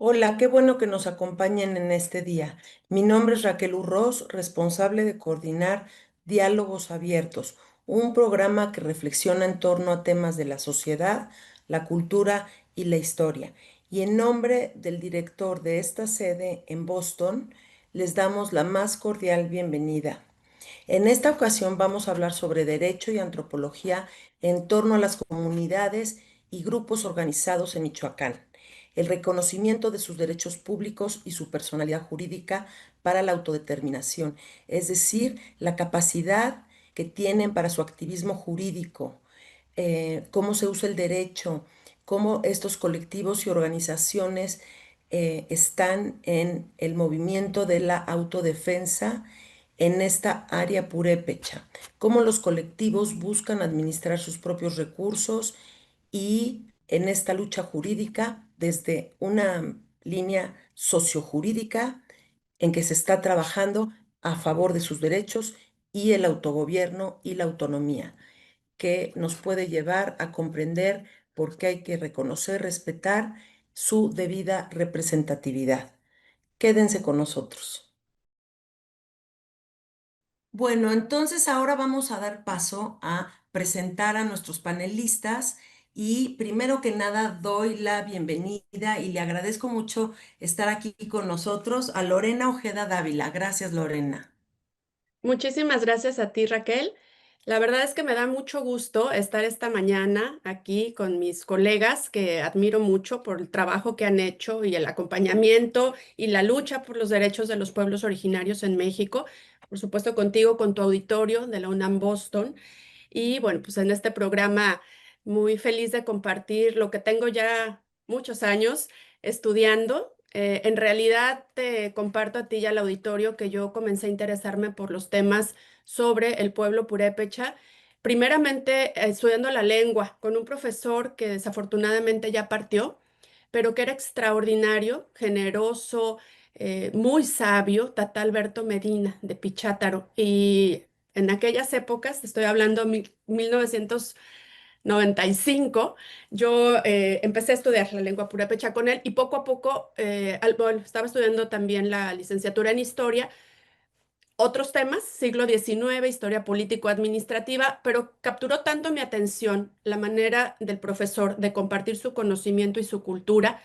Hola, qué bueno que nos acompañen en este día. Mi nombre es Raquel Urroz, responsable de coordinar Diálogos Abiertos, un programa que reflexiona en torno a temas de la sociedad, la cultura y la historia. Y en nombre del director de esta sede en Boston, les damos la más cordial bienvenida. En esta ocasión vamos a hablar sobre derecho y antropología en torno a las comunidades y grupos organizados en Michoacán, el reconocimiento de sus derechos públicos y su personalidad jurídica para la autodeterminación, es decir, la capacidad que tienen para su activismo jurídico, cómo se usa el derecho, cómo estos colectivos y organizaciones están en el movimiento de la autodefensa en esta área purépecha, cómo los colectivos buscan administrar sus propios recursos y en esta lucha jurídica desde una línea sociojurídica en que se está trabajando a favor de sus derechos y el autogobierno y la autonomía, que nos puede llevar a comprender por qué hay que reconocer, respetar su debida representatividad. Quédense con nosotros. Bueno, entonces ahora vamos a dar paso a presentar a nuestros panelistas y primero que nada doy la bienvenida y le agradezco mucho estar aquí con nosotros a Lorena Ojeda Dávila. Gracias, Lorena. Muchísimas gracias a ti, Raquel. La verdad es que me da mucho gusto estar esta mañana aquí con mis colegas que admiro mucho por el trabajo que han hecho y el acompañamiento y la lucha por los derechos de los pueblos originarios en México. Por supuesto, contigo, con tu auditorio de la UNAM Boston. Y bueno, pues en este programa muy feliz de compartir lo que tengo ya muchos años estudiando. En realidad te comparto a ti y al auditorio que yo comencé a interesarme por los temas sobre el pueblo purépecha, primeramente estudiando la lengua con un profesor que desafortunadamente ya partió, pero que era extraordinario, generoso, muy sabio, Tata Alberto Medina de Pichátaro. Y en aquellas épocas, estoy hablando 1995, yo empecé a estudiar la lengua purépecha con él y poco a poco, bueno, estaba estudiando también la licenciatura en historia, otros temas, siglo XIX, historia político-administrativa, pero capturó tanto mi atención la manera del profesor de compartir su conocimiento y su cultura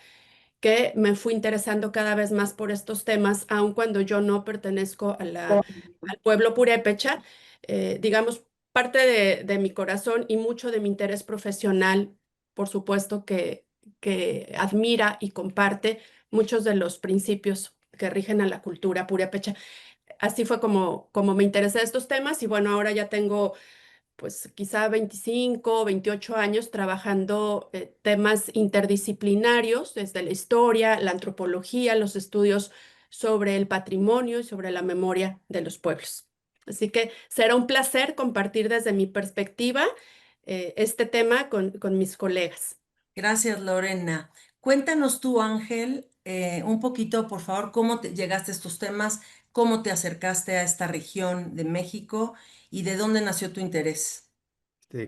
que me fui interesando cada vez más por estos temas, aun cuando yo no pertenezco a al pueblo purépecha. Digamos, parte de mi corazón y mucho de mi interés profesional, por supuesto, que admira y comparte muchos de los principios que rigen a la cultura purépecha. Así fue como me interesé de estos temas y bueno, ahora ya tengo pues quizá 25, 28 años trabajando temas interdisciplinarios, desde la historia, la antropología, los estudios sobre el patrimonio y sobre la memoria de los pueblos. Así que será un placer compartir desde mi perspectiva este tema con mis colegas. Gracias, Lorena. Cuéntanos tú, Ángel, un poquito, por favor, cómo llegaste a estos temas, cómo te acercaste a esta región de México y de dónde nació tu interés.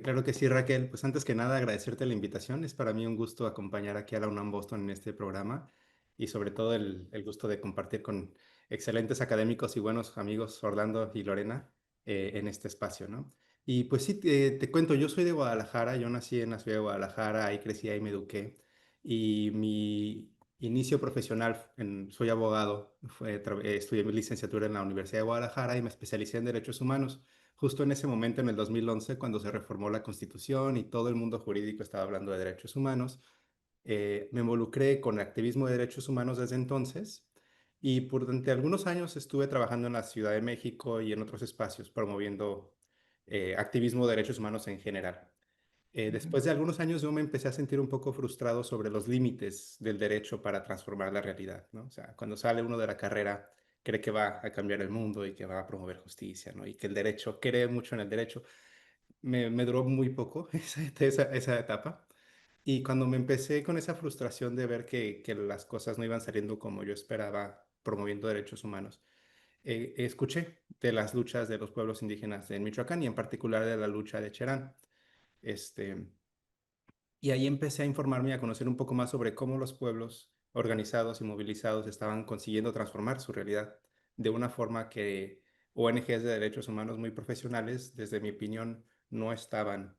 Claro que sí, Raquel. Pues antes que nada, agradecerte la invitación. Es para mí un gusto acompañar aquí a la UNAM Boston en este programa y sobre todo el gusto de compartir con excelentes académicos y buenos amigos Orlando y Lorena en este espacio, ¿no? Y pues sí, te cuento, yo soy de Guadalajara, yo nací en la ciudad de Guadalajara, ahí crecí, ahí me eduqué y mi inicio profesional, soy abogado, estudié mi licenciatura en la Universidad de Guadalajara y me especialicé en derechos humanos. Justo en ese momento, en el 2011, cuando se reformó la Constitución y todo el mundo jurídico estaba hablando de derechos humanos, me involucré con el activismo de derechos humanos desde entonces y durante algunos años estuve trabajando en la Ciudad de México y en otros espacios promoviendo activismo de derechos humanos en general. Después de algunos años yo me empecé a sentir un poco frustrado sobre los límites del derecho para transformar la realidad, ¿no? O sea, cuando sale uno de la carrera cree que va a cambiar el mundo y que va a promover justicia, ¿no? Y que el derecho, cree mucho en el derecho. Me duró muy poco esa etapa. Y cuando me empecé con esa frustración de ver que las cosas no iban saliendo como yo esperaba promoviendo derechos humanos, escuché de las luchas de los pueblos indígenas en Michoacán y en particular de la lucha de Cherán. Este, y ahí empecé a informarme y a conocer un poco más sobre cómo los pueblos organizados y movilizados estaban consiguiendo transformar su realidad de una forma que ONGs de derechos humanos muy profesionales, desde mi opinión, no estaban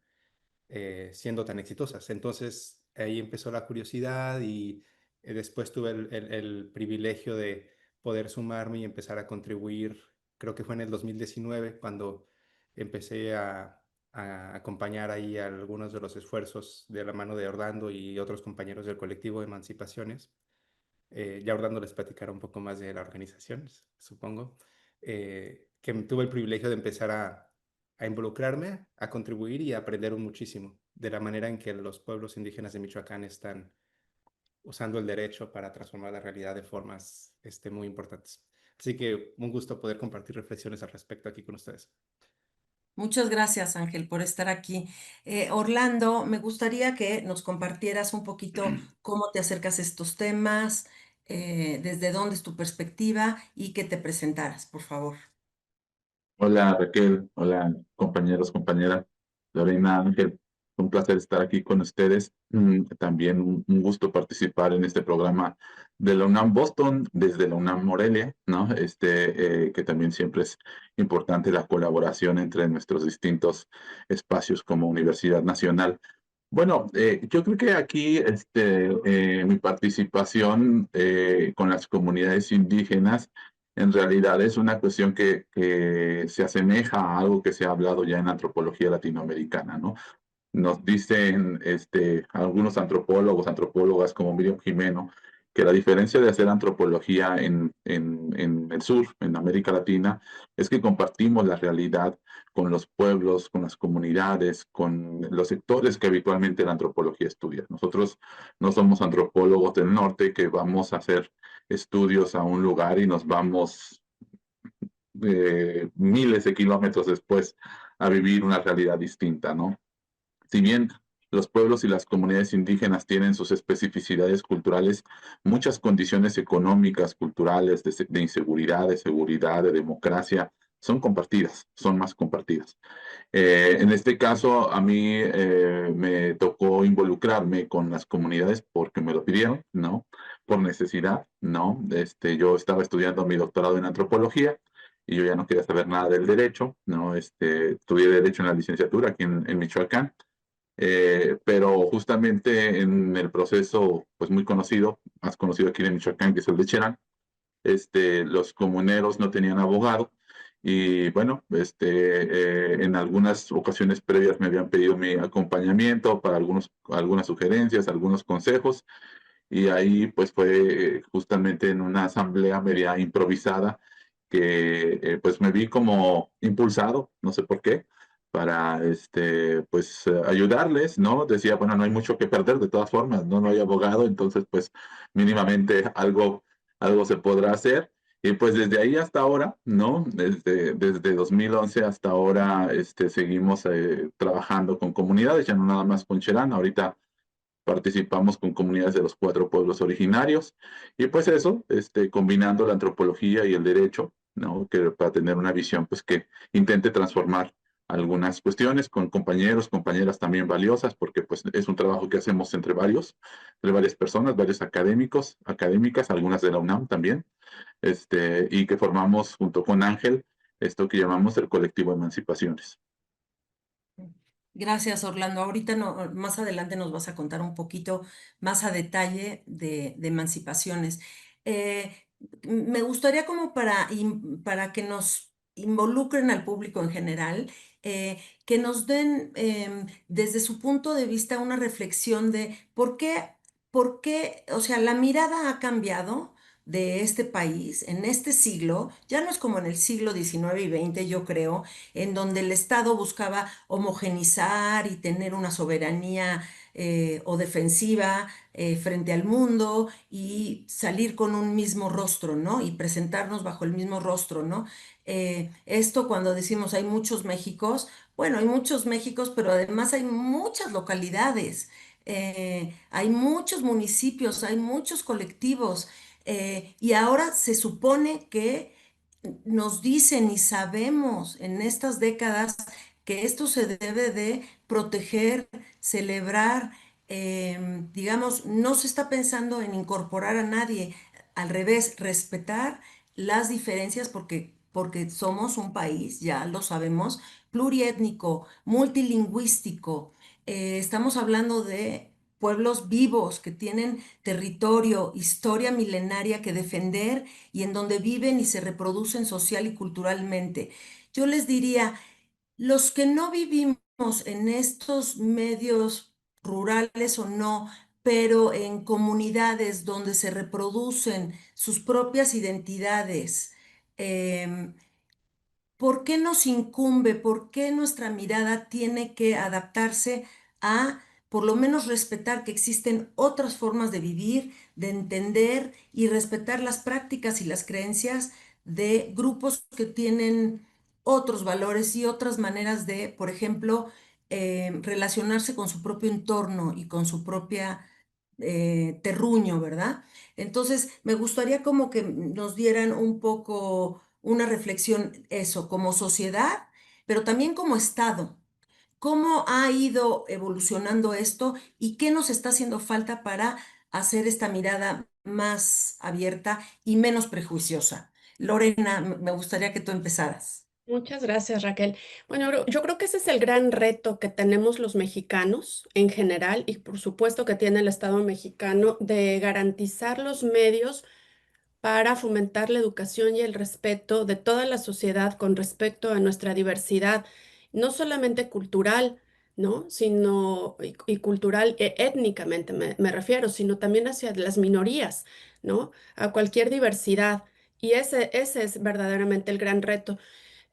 siendo tan exitosas. Entonces ahí empezó la curiosidad y después tuve el privilegio de poder sumarme y empezar a contribuir. Creo que fue en el 2019 cuando empecé a acompañar ahí algunos de los esfuerzos de la mano de Orlando y otros compañeros del colectivo de Emancipaciones. Ya Orlando les platicará un poco más de la organización, supongo, que tuve el privilegio de empezar a involucrarme, a contribuir y a aprender muchísimo de la manera en que los pueblos indígenas de Michoacán están usando el derecho para transformar la realidad de formas muy importantes. Así que un gusto poder compartir reflexiones al respecto aquí con ustedes. Muchas gracias, Ángel, por estar aquí. Orlando, me gustaría que nos compartieras un poquito cómo te acercas a estos temas, desde dónde es tu perspectiva y que te presentaras, por favor. Hola Raquel, hola compañeros, compañera Lorena, Ángel, un placer estar aquí con ustedes. También un gusto participar en este programa de la UNAM Boston, desde la UNAM Morelia, ¿no? Que también siempre es importante la colaboración entre nuestros distintos espacios como Universidad Nacional. Bueno, yo creo que aquí mi participación con las comunidades indígenas en realidad es una cuestión que se asemeja a algo que se ha hablado ya en antropología latinoamericana, ¿no? Nos dicen algunos antropólogos, antropólogas como Miriam Jimeno, que la diferencia de hacer antropología en el sur, en América Latina, es que compartimos la realidad con los pueblos, con las comunidades, con los sectores que habitualmente la antropología estudia. Nosotros no somos antropólogos del norte que vamos a hacer estudios a un lugar y nos vamos miles de kilómetros después a vivir una realidad distinta, ¿no? Si bien los pueblos y las comunidades indígenas tienen sus especificidades culturales, muchas condiciones económicas, culturales, de inseguridad, de seguridad, de democracia, son compartidas, son más compartidas. En este caso, a mí me tocó involucrarme con las comunidades porque me lo pidieron, ¿no? Por necesidad, ¿no? Yo estaba estudiando mi doctorado en antropología y yo ya no quería saber nada del derecho, ¿no? Estudié derecho en la licenciatura aquí en Michoacán, pero justamente en el proceso, pues muy conocido, más conocido aquí en Michoacán, que es el de Cherán, los comuneros no tenían abogado y bueno, en algunas ocasiones previas me habían pedido mi acompañamiento para algunas sugerencias, algunos consejos y ahí pues fue justamente en una asamblea media improvisada que pues me vi como impulsado, no sé por qué, para pues ayudarles, ¿no? Decía, bueno, no hay mucho que perder de todas formas, ¿no? No hay abogado, entonces pues mínimamente algo se podrá hacer. Y pues desde ahí hasta ahora, ¿no? Desde 2011 hasta ahora, seguimos trabajando con comunidades, ya no nada más con Cherán, ahorita participamos con comunidades de los 4 pueblos originarios y pues eso, combinando la antropología y el derecho, ¿no? Que para tener una visión pues que intente transformar algunas cuestiones con compañeros, compañeras también valiosas, porque pues es un trabajo que hacemos entre varias personas, varios académicos, académicas, algunas de la UNAM también, y que formamos junto con Ángel esto que llamamos el colectivo Emancipaciones. Gracias, Orlando. Ahorita no, más adelante nos vas a contar un poquito más a detalle de emancipaciones. Eh, Me gustaría como para que nos involucren al público en general, que nos den desde su punto de vista una reflexión de por qué, o sea, la mirada ha cambiado de este país en este siglo, ya no es como en el siglo XIX y XX, yo creo, en donde el Estado buscaba homogenizar y tener una soberanía o defensiva frente al mundo y salir con un mismo rostro, ¿no? Y presentarnos bajo el mismo rostro, ¿no? Esto cuando decimos hay muchos Méxicos, bueno, hay muchos Méxicos, pero además hay muchas localidades, hay muchos municipios, hay muchos colectivos, y ahora se supone que nos dicen y sabemos en estas décadas que esto se debe de proteger, celebrar, digamos, no se está pensando en incorporar a nadie, al revés, respetar las diferencias porque somos un país, ya lo sabemos, pluriétnico, multilingüístico. Estamos hablando de pueblos vivos que tienen territorio, historia milenaria que defender y en donde viven y se reproducen social y culturalmente. Yo les diría, los que no vivimos en estos medios rurales o no, pero en comunidades donde se reproducen sus propias identidades, em, ¿por qué nos incumbe? ¿Por qué nuestra mirada tiene que adaptarse a, por lo menos, respetar que existen otras formas de vivir, de entender y respetar las prácticas y las creencias de grupos que tienen otros valores y otras maneras de, por ejemplo, relacionarse con su propio entorno y con su propia terruño, ¿verdad? Entonces, me gustaría como que nos dieran un poco una reflexión, eso, como sociedad, pero también como Estado. ¿Cómo ha ido evolucionando esto y qué nos está haciendo falta para hacer esta mirada más abierta y menos prejuiciosa? Lorena, me gustaría que tú empezaras. Muchas gracias, Raquel. Bueno, yo creo que ese es el gran reto que tenemos los mexicanos en general y por supuesto que tiene el Estado mexicano de garantizar los medios para fomentar la educación y el respeto de toda la sociedad con respecto a nuestra diversidad, no solamente cultural, ¿no? Sino, y cultural, étnicamente me refiero, sino también hacia las minorías, ¿no? A cualquier diversidad. Y ese es verdaderamente el gran reto.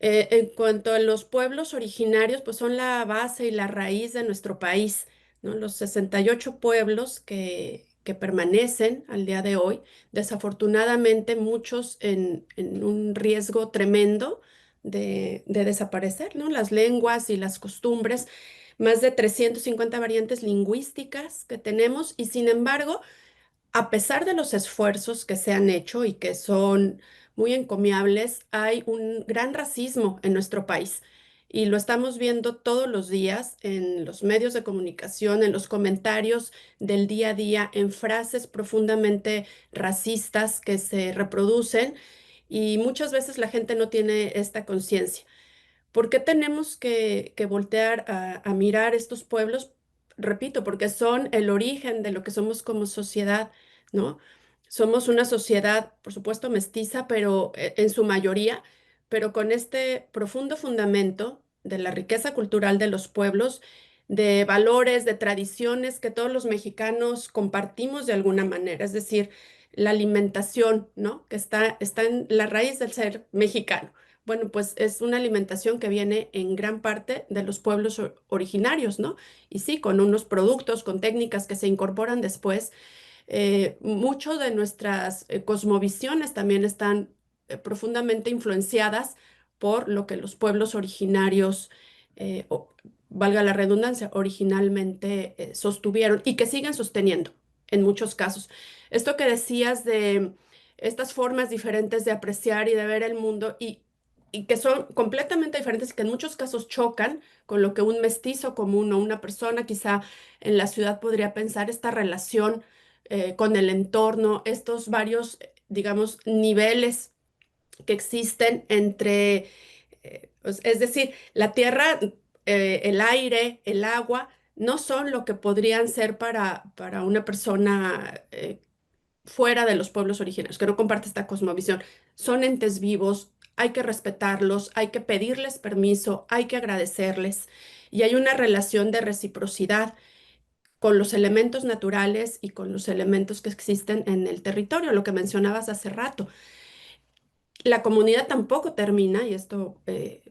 En cuanto a los pueblos originarios, pues son la base y la raíz de nuestro país, ¿no? Los 68 pueblos que permanecen al día de hoy, desafortunadamente muchos en un riesgo tremendo de desaparecer, ¿no? Las lenguas y las costumbres, más de 350 variantes lingüísticas que tenemos y sin embargo, a pesar de los esfuerzos que se han hecho y que son muy encomiables, hay un gran racismo en nuestro país y lo estamos viendo todos los días en los medios de comunicación, en los comentarios del día a día, en frases profundamente racistas que se reproducen y muchas veces la gente no tiene esta conciencia. ¿Por qué tenemos que voltear a mirar estos pueblos? Repito, porque son el origen de lo que somos como sociedad, ¿no? Somos una sociedad, por supuesto, mestiza, pero en su mayoría, pero con este profundo fundamento de la riqueza cultural de los pueblos, de valores, de tradiciones que todos los mexicanos compartimos de alguna manera, es decir, la alimentación, ¿no? Que está en la raíz del ser mexicano. Bueno, pues es una alimentación que viene en gran parte de los pueblos originarios, ¿no? Y sí, con unos productos, con técnicas que se incorporan después. Mucho de nuestras cosmovisiones también están profundamente influenciadas por lo que los pueblos originarios, valga la redundancia, originalmente sostuvieron y que siguen sosteniendo en muchos casos. Esto que decías de estas formas diferentes de apreciar y de ver el mundo y que son completamente diferentes y que en muchos casos chocan con lo que un mestizo común o una persona quizá en la ciudad podría pensar, esta relación con el entorno, estos varios, digamos, niveles que existen entre, es decir, la tierra, el aire, el agua, no son lo que podrían ser para una persona fuera de los pueblos originarios, que no comparte esta cosmovisión. Son entes vivos, hay que respetarlos, hay que pedirles permiso, hay que agradecerles y hay una relación de reciprocidad con los elementos naturales y con los elementos que existen en el territorio, lo que mencionabas hace rato. La comunidad tampoco termina, y esto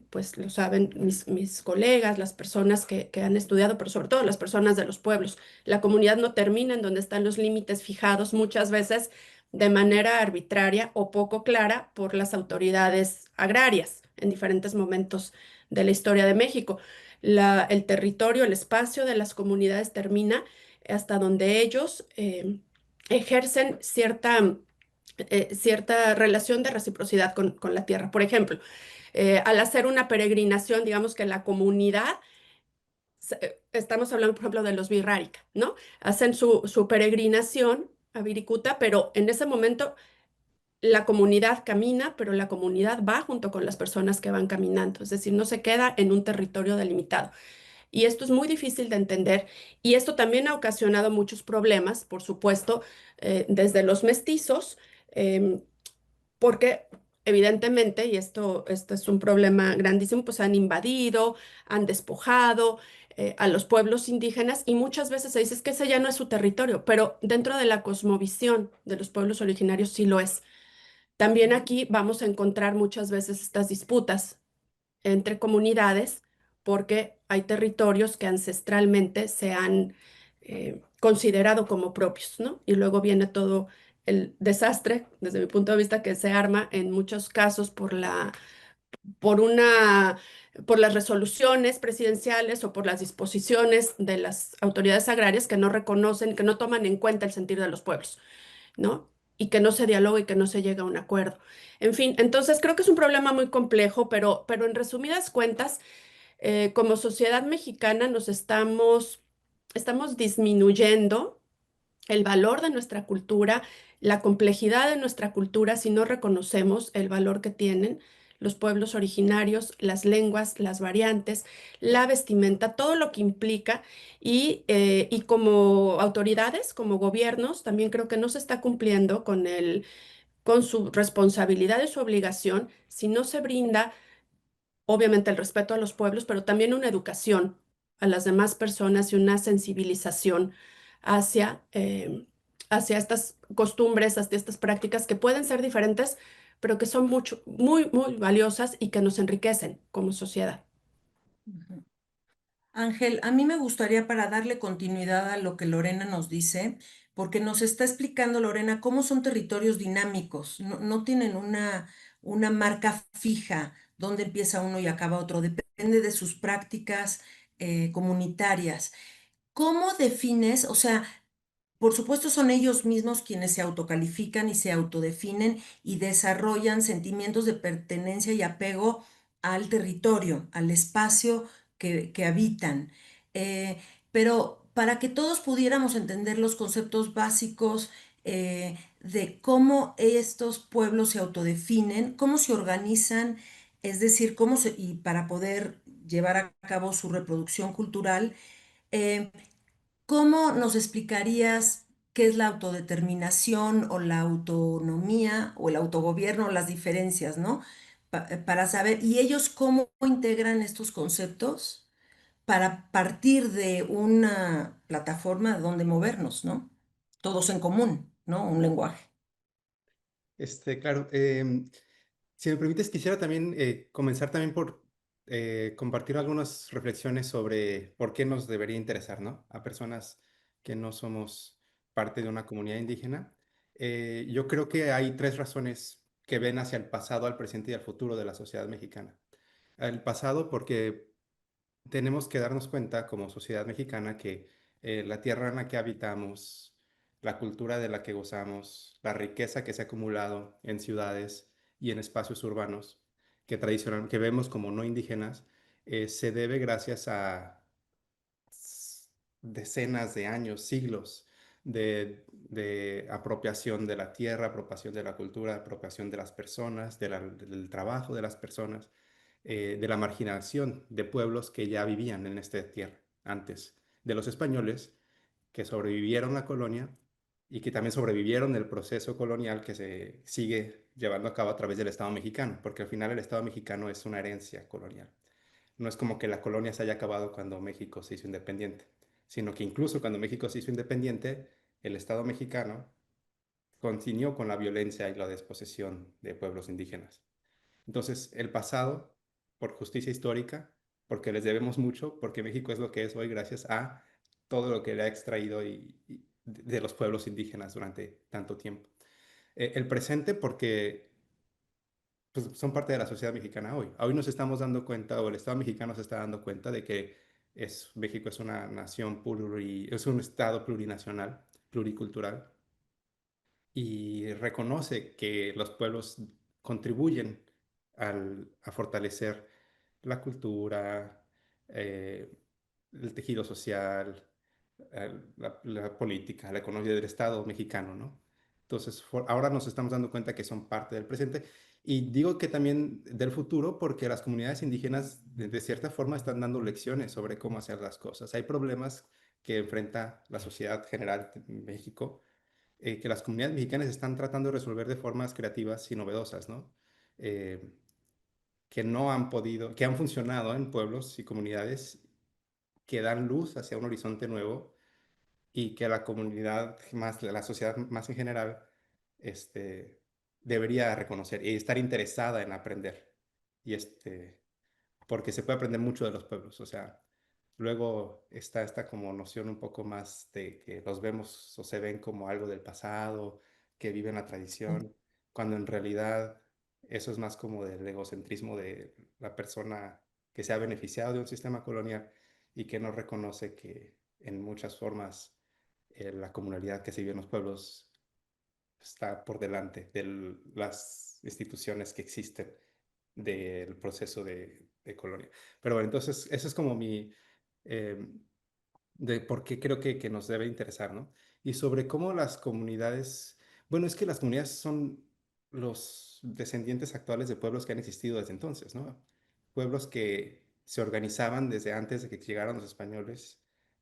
pues lo saben mis colegas, las personas que han estudiado, pero sobre todo las personas de los pueblos. La comunidad no termina en donde están los límites fijados muchas veces de manera arbitraria o poco clara por las autoridades agrarias en diferentes momentos de la historia de México. El territorio, el espacio de las comunidades termina hasta donde ellos ejercen cierta relación de reciprocidad con la tierra. Por ejemplo, al hacer una peregrinación, digamos que la comunidad estamos hablando, por ejemplo, de los Birrárica, ¿no? Hacen su peregrinación a Viricuta, pero en ese momento la comunidad camina, pero la comunidad va junto con las personas que van caminando, es decir, no se queda en un territorio delimitado. Y esto es muy difícil de entender y esto también ha ocasionado muchos problemas, por supuesto, desde los mestizos, em, porque evidentemente, y esto es un problema grandísimo, pues han invadido, han despojado a los pueblos indígenas y muchas veces se dice "Es que ese ya no es su territorio, pero dentro de la cosmovisión de los pueblos originarios sí lo es. También aquí vamos a encontrar muchas veces estas disputas entre comunidades porque hay territorios que ancestralmente se han considerado como propios, ¿no? Y luego viene todo el desastre, desde mi punto de vista, que se arma en muchos casos por una, por las resoluciones presidenciales o por las disposiciones de las autoridades agrarias que no reconocen, que no toman en cuenta el sentir de los pueblos, ¿no? Y que no se dialoga y que no se llega a un acuerdo. En fin, entonces creo que es un problema muy complejo, pero en resumidas cuentas, como sociedad mexicana estamos disminuyendo el valor de nuestra cultura, la complejidad de nuestra cultura si no reconocemos el valor que tienen los pueblos originarios, las lenguas, las variantes, la vestimenta, todo lo que implica y como autoridades, como gobiernos, también creo que no se está cumpliendo con su responsabilidad y su obligación si no se brinda obviamente el respeto a los pueblos, pero también una educación a las demás personas y una sensibilización hacia, hacia estas costumbres, hacia estas prácticas que pueden ser diferentes, pero que son mucho, muy, muy valiosas y que nos enriquecen como sociedad. Ujú. Ángel, a mí me gustaría para darle continuidad a lo que Lorena nos dice, porque nos está explicando Lorena cómo son territorios dinámicos, no tienen una marca fija, donde empieza uno y acaba otro, depende de sus prácticas comunitarias. ¿Cómo defines, o sea, por supuesto, son ellos mismos quienes se autocalifican y se autodefinen y desarrollan sentimientos de pertenencia y apego al territorio, al espacio que habitan? Eh, pero para que todos pudiéramos entender los conceptos básicos de cómo estos pueblos se autodefinen, cómo se organizan, es decir, y para poder llevar a cabo su reproducción cultural, eh, ¿cómo nos explicarías qué es la autodeterminación o la autonomía o el autogobierno, las diferencias, ¿no? Para saber, y ellos cómo integran estos conceptos para partir de una plataforma donde movernos, ¿no? Todos en común, ¿no? Un lenguaje. Claro, si me permites, quisiera también comenzar también por compartir algunas reflexiones sobre por qué nos debería interesar, ¿no? A personas que no somos parte de una comunidad indígena. Yo creo que hay tres razones que ven hacia el pasado, al presente y al futuro de la sociedad mexicana. El pasado porque tenemos que darnos cuenta como sociedad mexicana que la tierra en la que habitamos, la cultura de la que gozamos, la riqueza que se ha acumulado en ciudades y en espacios urbanos que vemos como no indígenas, se debe gracias a decenas de años, siglos de apropiación de la tierra, apropiación de la cultura, apropiación de las personas, del trabajo de las personas, de la marginación de pueblos que ya vivían en esta tierra antes de los españoles, que sobrevivieron la colonia y que también sobrevivieron el proceso colonial que se sigue llevando a cabo a través del Estado mexicano, porque al final el Estado mexicano es una herencia colonial. No es como que la colonia se haya acabado cuando México se hizo independiente, sino que incluso cuando México se hizo independiente, el Estado mexicano continuó con la violencia y la desposesión de pueblos indígenas. Entonces, el pasado, por justicia histórica, porque les debemos mucho, porque México es lo que es hoy gracias a todo lo que le ha extraído de los pueblos indígenas durante tanto tiempo. El presente, porque pues, son parte de la sociedad mexicana hoy. Hoy nos estamos dando cuenta, o el Estado mexicano se está dando cuenta de que México es una nación es un Estado plurinacional, pluricultural, y reconoce que los pueblos contribuyen a fortalecer la cultura, eh, el tejido social, la política, la economía del Estado mexicano, ¿no? Entonces, ahora nos estamos dando cuenta que son parte del presente. Y digo que también del futuro porque las comunidades indígenas, de cierta forma, están dando lecciones sobre cómo hacer las cosas. Hay problemas que enfrenta la sociedad general de México, que las comunidades mexicanas están tratando de resolver de formas creativas y novedosas, ¿no? Eh, que no han podido, que han funcionado en pueblos y comunidades que dan luz hacia un horizonte nuevo y que la comunidad más, la sociedad más en general, este, debería reconocer y estar interesada en aprender. Y porque se puede aprender mucho de los pueblos, o sea, luego está esta como noción un poco más de que los vemos o se ven como algo del pasado, que viven la tradición, cuando en realidad eso es más como del egocentrismo de la persona que se ha beneficiado de un sistema colonial y que no reconoce que en muchas formas la comunidad que se vive en los pueblos está por delante de las instituciones que existen del proceso de colonia. Pero bueno, entonces eso es como eh, de por qué creo que nos debe interesar, ¿no? Y sobre cómo las comunidades, bueno, es que las comunidades son los descendientes actuales de pueblos que han existido desde entonces, ¿no? Pueblos que se organizaban desde antes de que llegaran los españoles,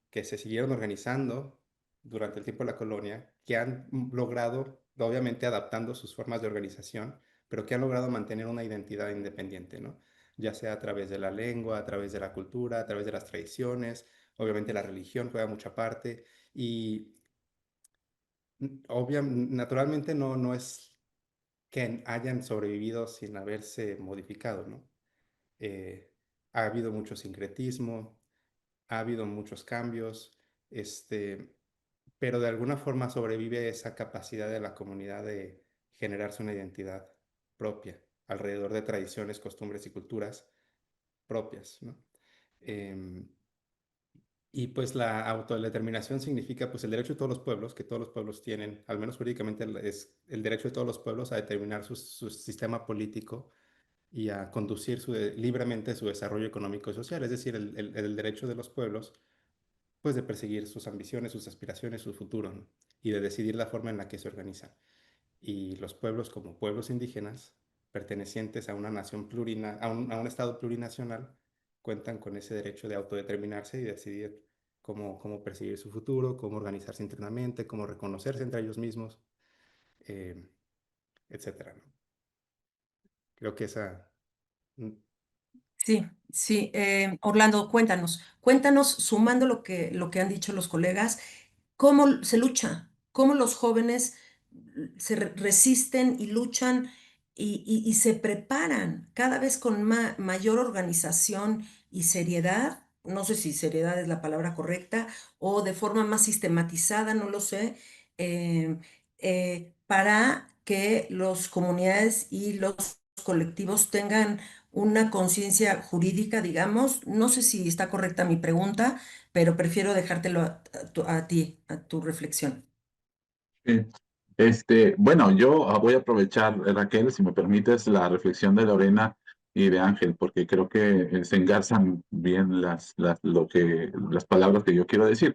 que se siguieron organizando durante el tiempo de la colonia, que han logrado, obviamente adaptando sus formas de organización, pero que han logrado mantener una identidad independiente, ¿no? Ya sea a través de la lengua, a través de la cultura, a través de las tradiciones. Obviamente la religión juega mucha parte y naturalmente no es que hayan sobrevivido sin haberse modificado, ¿no? Eh, ha habido mucho sincretismo, ha habido muchos cambios, pero de alguna forma sobrevive esa capacidad de la comunidad de generarse una identidad propia alrededor de tradiciones, costumbres y culturas propias, ¿no? Em, Y pues la autodeterminación significa pues el derecho de todos los pueblos, que todos los pueblos tienen, al menos jurídicamente es el derecho de todos los pueblos a determinar su sistema político y a conducir libremente su desarrollo económico y social, es decir, el derecho de los pueblos pues de perseguir sus ambiciones, sus aspiraciones, su futuro, ¿no? Y de decidir la forma en la que se organizan. Y los pueblos como pueblos indígenas, pertenecientes a una nación a un estado plurinacional, cuentan con ese derecho de autodeterminarse y decidir cómo perseguir su futuro, cómo organizarse internamente, cómo reconocerse entre ellos mismos, eh, etcétera, ¿no? Creo que esa... mm, Sí, sí. Orlando, cuéntanos, sumando lo que han dicho los colegas, cómo se lucha, cómo los jóvenes resisten y luchan y se preparan cada vez con mayor organización y seriedad. No sé si seriedad es la palabra correcta o de forma más sistematizada, no lo sé, eh, para que las comunidades y los colectivos tengan una conciencia jurídica, digamos. No sé si está correcta mi pregunta, pero prefiero dejártelo a ti, a tu reflexión. Sí. Bueno, yo voy a aprovechar, Raquel, si me permites, la reflexión de Lorena y de Ángel, porque creo que se engarzan bien las palabras que yo quiero decir.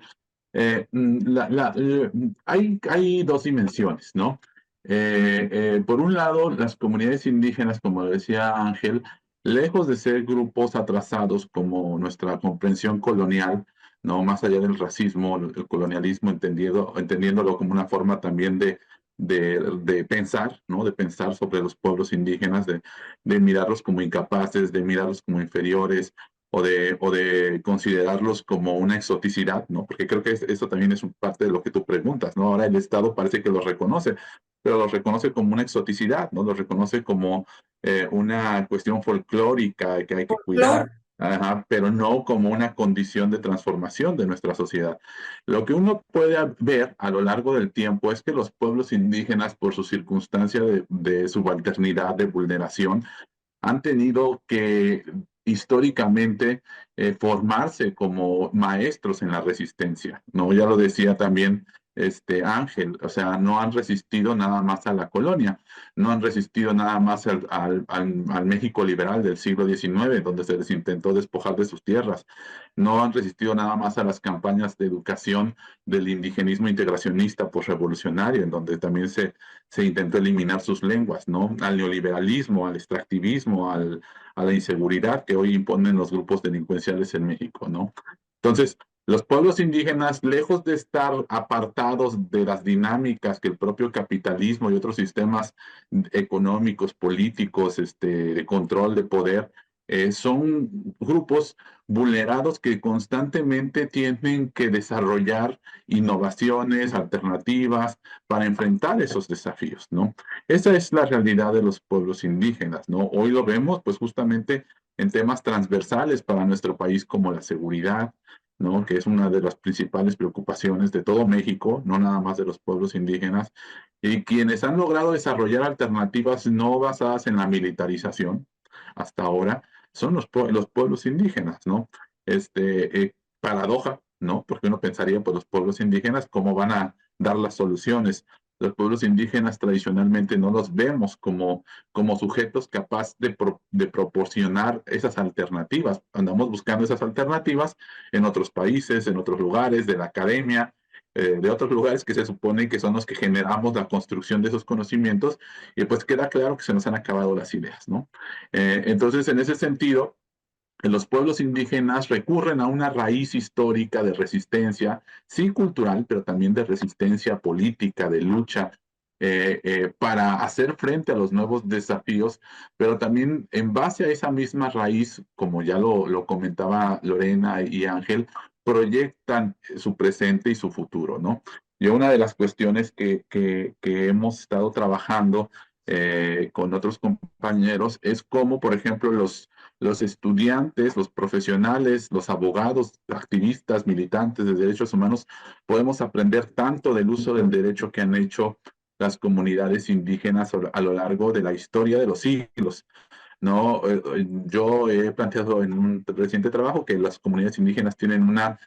Hay dos dimensiones, ¿no? Por un lado, las comunidades indígenas, como decía Ángel, lejos de ser grupos atrasados como nuestra comprensión colonial, ¿no? Más allá del racismo, el colonialismo, entendiéndolo como una forma también de pensar, ¿no? De pensar sobre los pueblos indígenas, de mirarlos como incapaces, de mirarlos como inferiores, o de considerarlos como una exoticidad, ¿no? Porque creo que eso también es parte de lo que tú preguntas, ¿no? Ahora el Estado parece que los reconoce, pero los reconoce como una exoticidad, ¿no? Los reconoce como una cuestión folclórica que hay que cuidar. Flor, Ajá, pero no como una condición de transformación de nuestra sociedad. Lo que uno puede ver a lo largo del tiempo es que los pueblos indígenas, por su circunstancia de subalternidad, de vulneración, han tenido que históricamente formarse como maestros en la resistencia, ¿no? Ya lo decía también Ángel, o sea, no han resistido nada más a la colonia, no han resistido nada más al México liberal del siglo XIX, donde se les intentó despojar de sus tierras, no han resistido nada más a las campañas de educación del indigenismo integracionista posrevolucionario, en donde también se intentó eliminar sus lenguas, ¿no? Al neoliberalismo, al extractivismo, a la inseguridad que hoy imponen los grupos delincuenciales en México, ¿no? Entonces, los pueblos indígenas, lejos de estar apartados de las dinámicas que el propio capitalismo y otros sistemas económicos, políticos, de control de poder, son grupos vulnerados que constantemente tienen que desarrollar innovaciones, alternativas para enfrentar esos desafíos, ¿no? Esa es la realidad de los pueblos indígenas, ¿no? Hoy lo vemos, pues justamente en temas transversales para nuestro país como la seguridad, ¿no? Que es una de las principales preocupaciones de todo México, no nada más de los pueblos indígenas, y quienes han logrado desarrollar alternativas no basadas en la militarización hasta ahora son los pueblos indígenas, ¿no? Paradoja, ¿no? Porque uno pensaría, pues los pueblos indígenas, ¿cómo van a dar las soluciones? Los pueblos indígenas tradicionalmente no los vemos como sujetos capaces de proporcionar esas alternativas. Andamos buscando esas alternativas en otros países, en otros lugares, de la academia, de otros lugares que se supone que son los que generamos la construcción de esos conocimientos, y pues queda claro que se nos han acabado las ideas, ¿no? Entonces, en ese sentido, los pueblos indígenas recurren a una raíz histórica de resistencia, sí cultural, pero también de resistencia política, de lucha, para hacer frente a los nuevos desafíos, pero también en base a esa misma raíz, como ya lo comentaba Lorena y Ángel, proyectan su presente y su futuro, ¿no? Y una de las cuestiones que hemos estado trabajando con otros compañeros es cómo, por ejemplo, los estudiantes, los profesionales, los abogados, activistas, militantes de derechos humanos, podemos aprender tanto del uso del derecho que han hecho las comunidades indígenas a lo largo de la historia de los siglos. No, yo he planteado en un reciente trabajo que las comunidades indígenas tienen una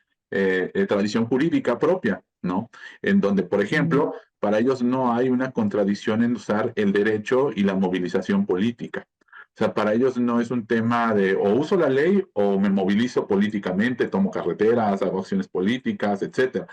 tradición jurídica propia, ¿no? En donde, por ejemplo, para ellos no hay una contradicción en usar el derecho y la movilización política. O sea, para ellos no es un tema de o uso la ley o me movilizo políticamente, tomo carreteras, hago acciones políticas, etcétera.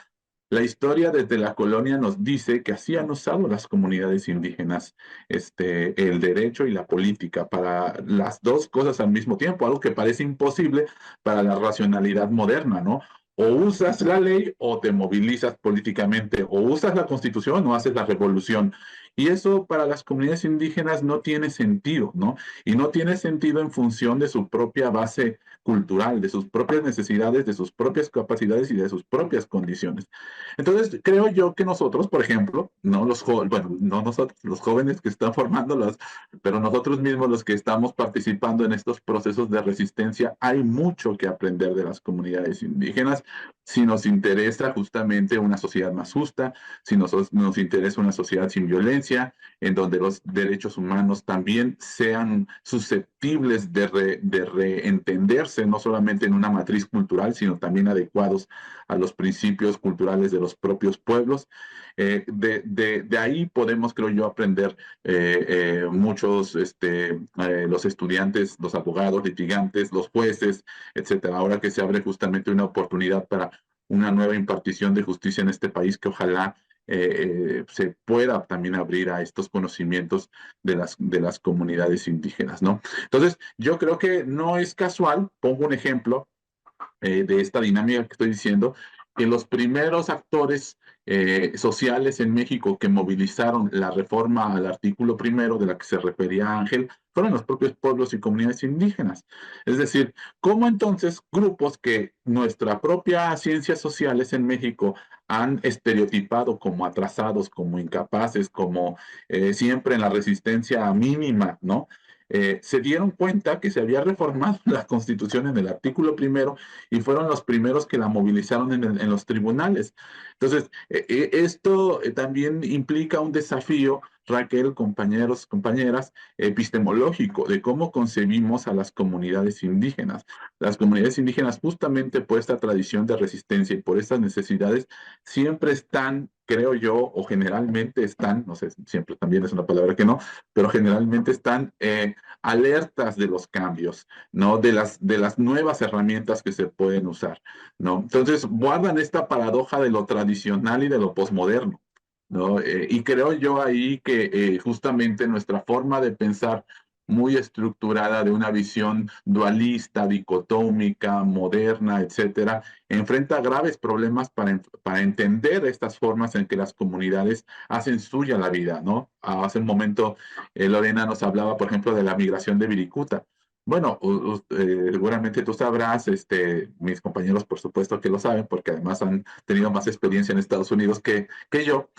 La historia desde la colonia nos dice que así han usado las comunidades indígenas el derecho y la política para las dos cosas al mismo tiempo, algo que parece imposible para la racionalidad moderna, ¿no? O usas la ley o te movilizas políticamente, o usas la constitución o haces la revolución. Y eso para las comunidades indígenas no tiene sentido, ¿no? Y no tiene sentido en función de su propia base cultural, de sus propias necesidades, de sus propias capacidades y de sus propias condiciones. Entonces, creo yo que nosotros, por ejemplo, no los jóvenes, bueno, no nosotros, los jóvenes que están formándolos, pero nosotros mismos los que estamos participando en estos procesos de resistencia, hay mucho que aprender de las comunidades indígenas si nos interesa justamente una sociedad más justa, si nos interesa una sociedad sin violencia, en donde los derechos humanos también sean susceptibles de reentenderse, no solamente en una matriz cultural, sino también adecuados a los principios culturales de los propios pueblos. De ahí podemos, creo yo, aprender muchos, los estudiantes, los abogados, litigantes, los jueces, etcétera. Ahora que se abre justamente una oportunidad para una nueva impartición de justicia en este país, que ojalá se pueda también abrir a estos conocimientos de las comunidades indígenas, ¿no? Entonces, yo creo que no es casual, pongo un ejemplo, de esta dinámica que estoy diciendo, que los primeros actores sociales en México que movilizaron la reforma al artículo primero de la que se refería Ángel fueron los propios pueblos y comunidades indígenas. Es decir, ¿cómo entonces grupos que nuestra propia ciencias sociales en México han estereotipado como atrasados, como incapaces, como siempre en la resistencia mínima, ¿no? Se dieron cuenta que se había reformado la Constitución en el artículo primero y fueron los primeros que la movilizaron en los tribunales. Entonces, esto también implica un desafío, Raquel, compañeros, compañeras, epistemológico, de cómo concebimos a las comunidades indígenas. Las comunidades indígenas, justamente por esta tradición de resistencia y por estas necesidades, siempre están creo yo, o generalmente están, no sé, siempre también es una palabra que no, pero generalmente están alertas de los cambios, ¿no? De las nuevas herramientas que se pueden usar, ¿no? Entonces, guardan esta paradoja de lo tradicional y de lo posmoderno, ¿no? Y creo yo ahí que justamente nuestra forma de pensar muy estructurada de una visión dualista, dicotómica, moderna, etcétera, enfrenta graves problemas para entender estas formas en que las comunidades hacen suya la vida, ¿no? Hace un momento Lorena nos hablaba, por ejemplo, de la migración de Viricuta. Bueno, seguramente tú sabrás, mis compañeros por supuesto que lo saben, porque además han tenido más experiencia en Estados Unidos que yo,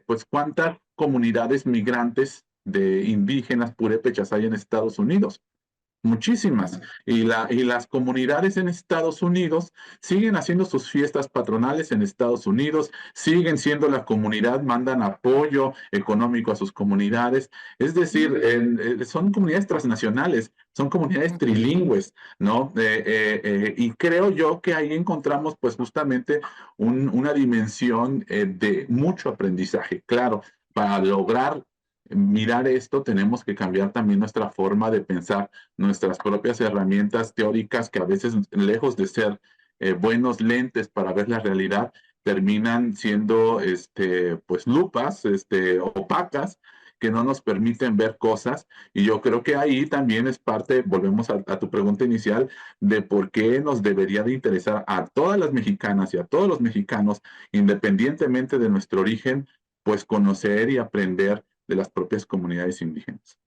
pues cuántas comunidades migrantes de indígenas purépechas hay en Estados Unidos. Muchísimas. Y las comunidades en Estados Unidos siguen haciendo sus fiestas patronales en Estados Unidos, siguen siendo la comunidad, mandan apoyo económico a sus comunidades. Es decir, son comunidades transnacionales, son comunidades trilingües, ¿no? Y creo yo que ahí encontramos pues justamente una dimensión de mucho aprendizaje. Claro, para lograr mirar esto tenemos que cambiar también nuestra forma de pensar, nuestras propias herramientas teóricas que a veces, lejos de ser buenos lentes para ver la realidad, terminan siendo pues lupas opacas que no nos permiten ver cosas. Y yo creo que ahí también es parte, volvemos a tu pregunta inicial, de por qué nos debería de interesar a todas las mexicanas y a todos los mexicanos, independientemente de nuestro origen, pues conocer y aprender de las propias comunidades indígenas.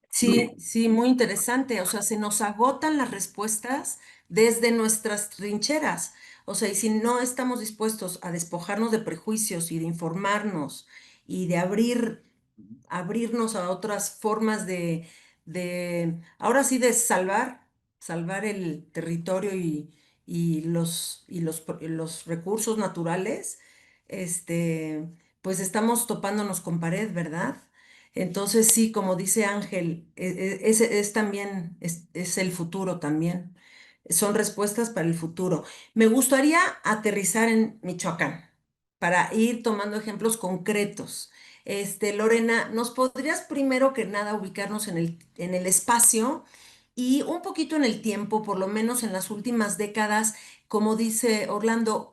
Sí, sí, muy interesante. O sea, se nos agotan las respuestas desde nuestras trincheras. O sea, y si no estamos dispuestos a despojarnos de prejuicios y de informarnos y de abrirnos a otras formas ahora sí, de salvar el territorio y los recursos naturales, este, pues estamos topándonos con pared, ¿verdad? Entonces, sí, como dice Ángel, ese es también, es el futuro también. Son respuestas para el futuro. Me gustaría aterrizar en Michoacán para ir tomando ejemplos concretos. Lorena, ¿nos podrías primero que nada ubicarnos en el espacio y un poquito en el tiempo, por lo menos en las últimas décadas, como dice Orlando,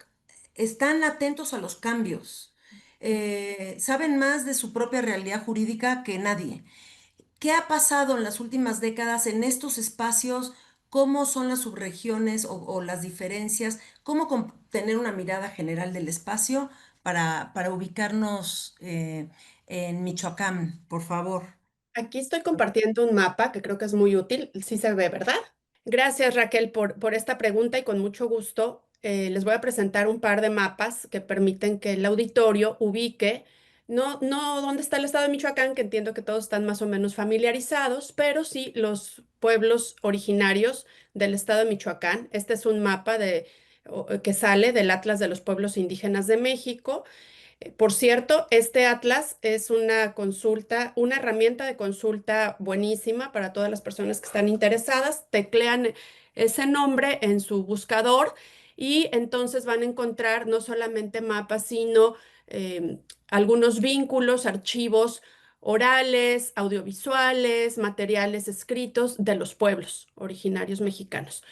están atentos a los cambios, saben más de su propia realidad jurídica que nadie? ¿Qué ha pasado en las últimas décadas en estos espacios? ¿Cómo son las subregiones o las diferencias? ¿Cómo tener una mirada general del espacio para ubicarnos en Michoacán, por favor? Aquí estoy compartiendo un mapa que creo que es muy útil. Sí se ve, ¿verdad? Gracias, Raquel, por esta pregunta y con mucho gusto les voy a presentar un par de mapas que permiten que el auditorio ubique, no dónde está el estado de Michoacán, que entiendo que todos están más o menos familiarizados, pero sí los pueblos originarios del estado de Michoacán. Este es un mapa que sale del Atlas de los Pueblos Indígenas de México. Por cierto, este atlas es una consulta, una herramienta de consulta buenísima para todas las personas que están interesadas. Teclean ese nombre en su buscador y entonces van a encontrar no solamente mapas, sino algunos vínculos, archivos orales, audiovisuales, materiales escritos de los pueblos originarios mexicanos.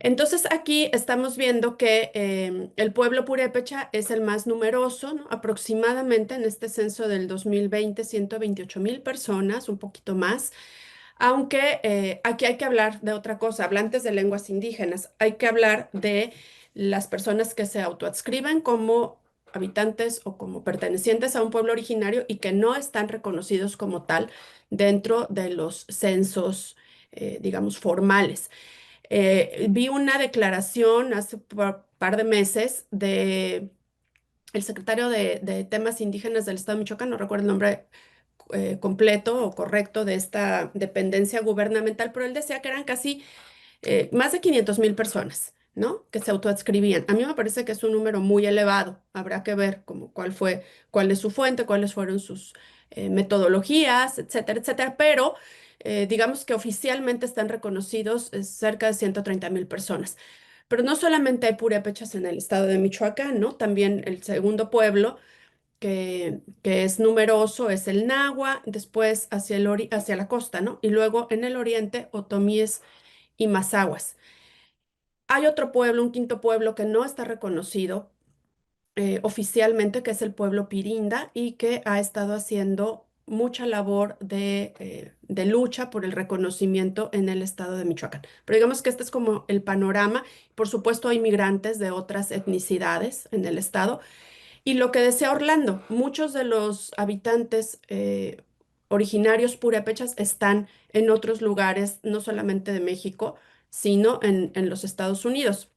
Entonces aquí estamos viendo que el pueblo purépecha es el más numeroso, ¿no? Aproximadamente en este censo del 2020, 128,000 personas, un poquito más, aunque aquí hay que hablar de otra cosa, hablantes de lenguas indígenas, hay que hablar de las personas que se autoadscriben como habitantes o como pertenecientes a un pueblo originario y que no están reconocidos como tal dentro de los censos, digamos, formales. Vi una declaración hace un par de meses de el secretario de Temas Indígenas del Estado de Michoacán, no recuerdo el nombre completo o correcto de esta dependencia gubernamental, pero él decía que eran casi más de 500,000 personas, ¿no? Que se autoadscribían. A mí me parece que es un número muy elevado. Habrá que ver como cuál es su fuente, cuáles fueron sus metodologías, etcétera, etcétera. Pero digamos que oficialmente están reconocidos cerca de 130,000 personas. Pero no solamente hay purépechas en el estado de Michoacán, ¿no? También el segundo pueblo que es numeroso, es el Nahua, después hacia la costa, ¿no? Y luego en el oriente, otomíes y mazahuas. Hay otro pueblo, un quinto pueblo que no está reconocido oficialmente, que es el pueblo Pirinda y que ha estado haciendo mucha labor de lucha por el reconocimiento en el estado de Michoacán. Pero digamos que este es como el panorama. Por supuesto, hay migrantes de otras etnicidades en el estado. Y lo que decía Orlando, muchos de los habitantes originarios purépechas están en otros lugares, no solamente de México, sino en los Estados Unidos.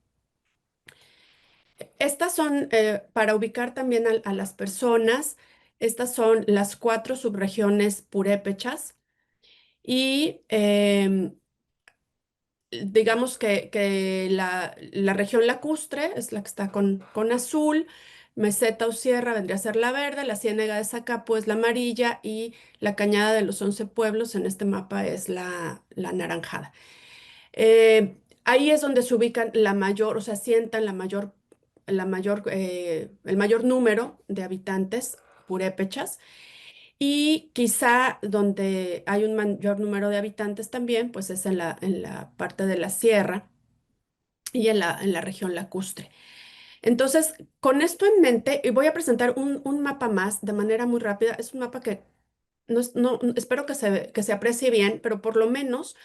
Estas son, para ubicar también a las personas, estas son las 4 subregiones purépechas y digamos que la región lacustre es la que está con azul, meseta o sierra vendría a ser la verde, la ciénega de Zacapu es la amarilla y la cañada de los 11 pueblos en este mapa es la anaranjada. Ahí es donde se ubican la mayor, o sea, sientan el mayor número de habitantes purépechas y quizá donde hay un mayor número de habitantes también, pues es en la parte de la sierra y en la región lacustre. Entonces, con esto en mente, y voy a presentar un mapa más de manera muy rápida. Es un mapa que espero que se aprecie bien, pero por lo menos,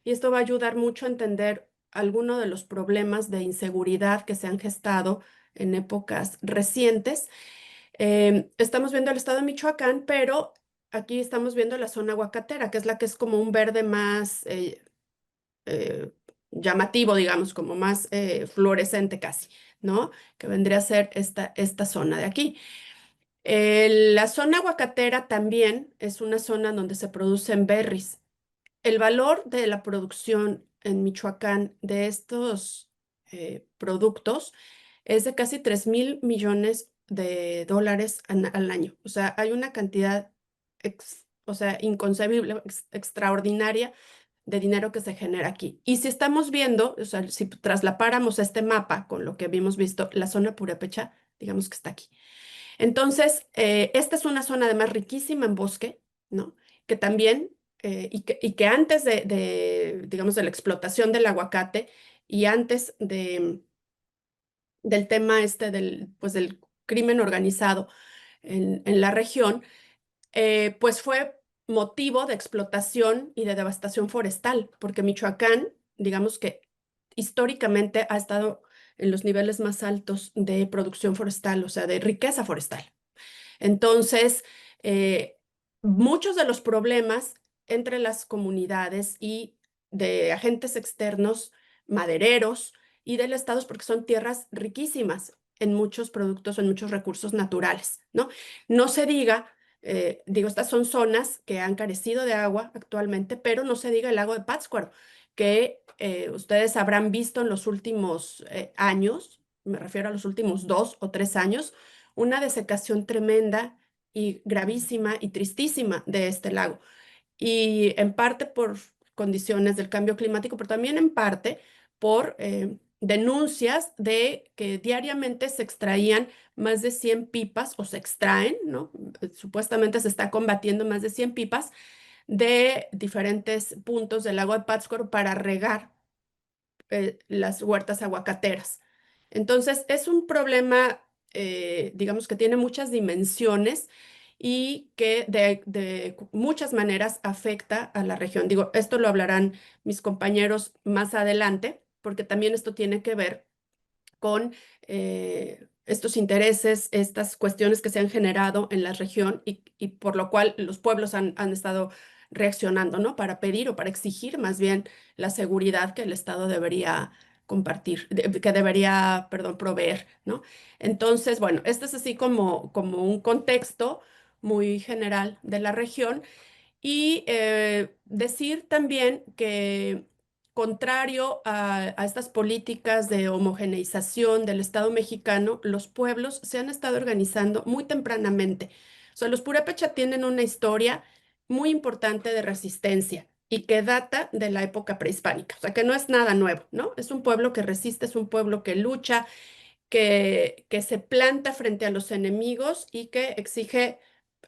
y esto va a ayudar mucho a entender algunos de los problemas de inseguridad que se han gestado en épocas recientes. Estamos viendo el estado de Michoacán, pero aquí estamos viendo la zona aguacatera, que es la que es como un verde más eh, llamativo, digamos, como más fluorescente casi, ¿no? Que vendría a ser esta zona de aquí. La zona aguacatera también es una zona donde se producen berries. El valor de la producción en Michoacán de estos productos es de casi 3.000 millones de dólares al año. O sea, hay una cantidad, o sea, inconcebible, extraordinaria de dinero que se genera aquí. Y si estamos viendo, o sea, si traslapáramos este mapa con lo que habíamos visto, la zona purépecha, digamos que está aquí. Entonces, esta es una zona además riquísima en bosque, ¿no? Que también, y que antes digamos, de la explotación del aguacate y antes del tema pues, del crimen organizado en la región, pues fue motivo de explotación y de devastación forestal, porque Michoacán, digamos que históricamente ha estado en los niveles más altos de producción forestal, o sea, de riqueza forestal. Entonces, eh, muchos de los problemas entre las comunidades y de agentes externos, madereros y del Estado es porque son tierras riquísimas en muchos productos, en muchos recursos naturales, ¿no? No se diga, digo, estas son zonas que han carecido de agua actualmente, pero no se diga el lago de Pátzcuaro, que ustedes habrán visto en los últimos años, me refiero a los últimos 2 o 3 años, una desecación tremenda y gravísima y tristísima de este lago. Y en parte por condiciones del cambio climático, pero también en parte por denuncias de que diariamente se extraían más de 100 pipas o se extraen, ¿no? Supuestamente se está combatiendo más de 100 pipas de diferentes puntos del lago de Pátzcuaro para regar las huertas aguacateras. Entonces, es un problema, digamos, que tiene muchas dimensiones y que de muchas maneras afecta a la región. Digo, esto lo hablarán mis compañeros más adelante, porque también esto tiene que ver con estos intereses, estas cuestiones que se han generado en la región y por lo cual los pueblos han estado reaccionando, ¿no? Para pedir o para exigir más bien la seguridad que el Estado debería compartir, que debería, perdón, proveer, ¿no? Entonces, bueno, este es así como un contexto muy general de la región. Y decir también que, contrario a estas políticas de homogeneización del Estado mexicano, los pueblos se han estado organizando muy tempranamente. O sea, los purépecha tienen una historia muy importante de resistencia y que data de la época prehispánica. O sea, que no es nada nuevo, ¿no? Es un pueblo que resiste, es un pueblo que lucha, que se planta frente a los enemigos y que exige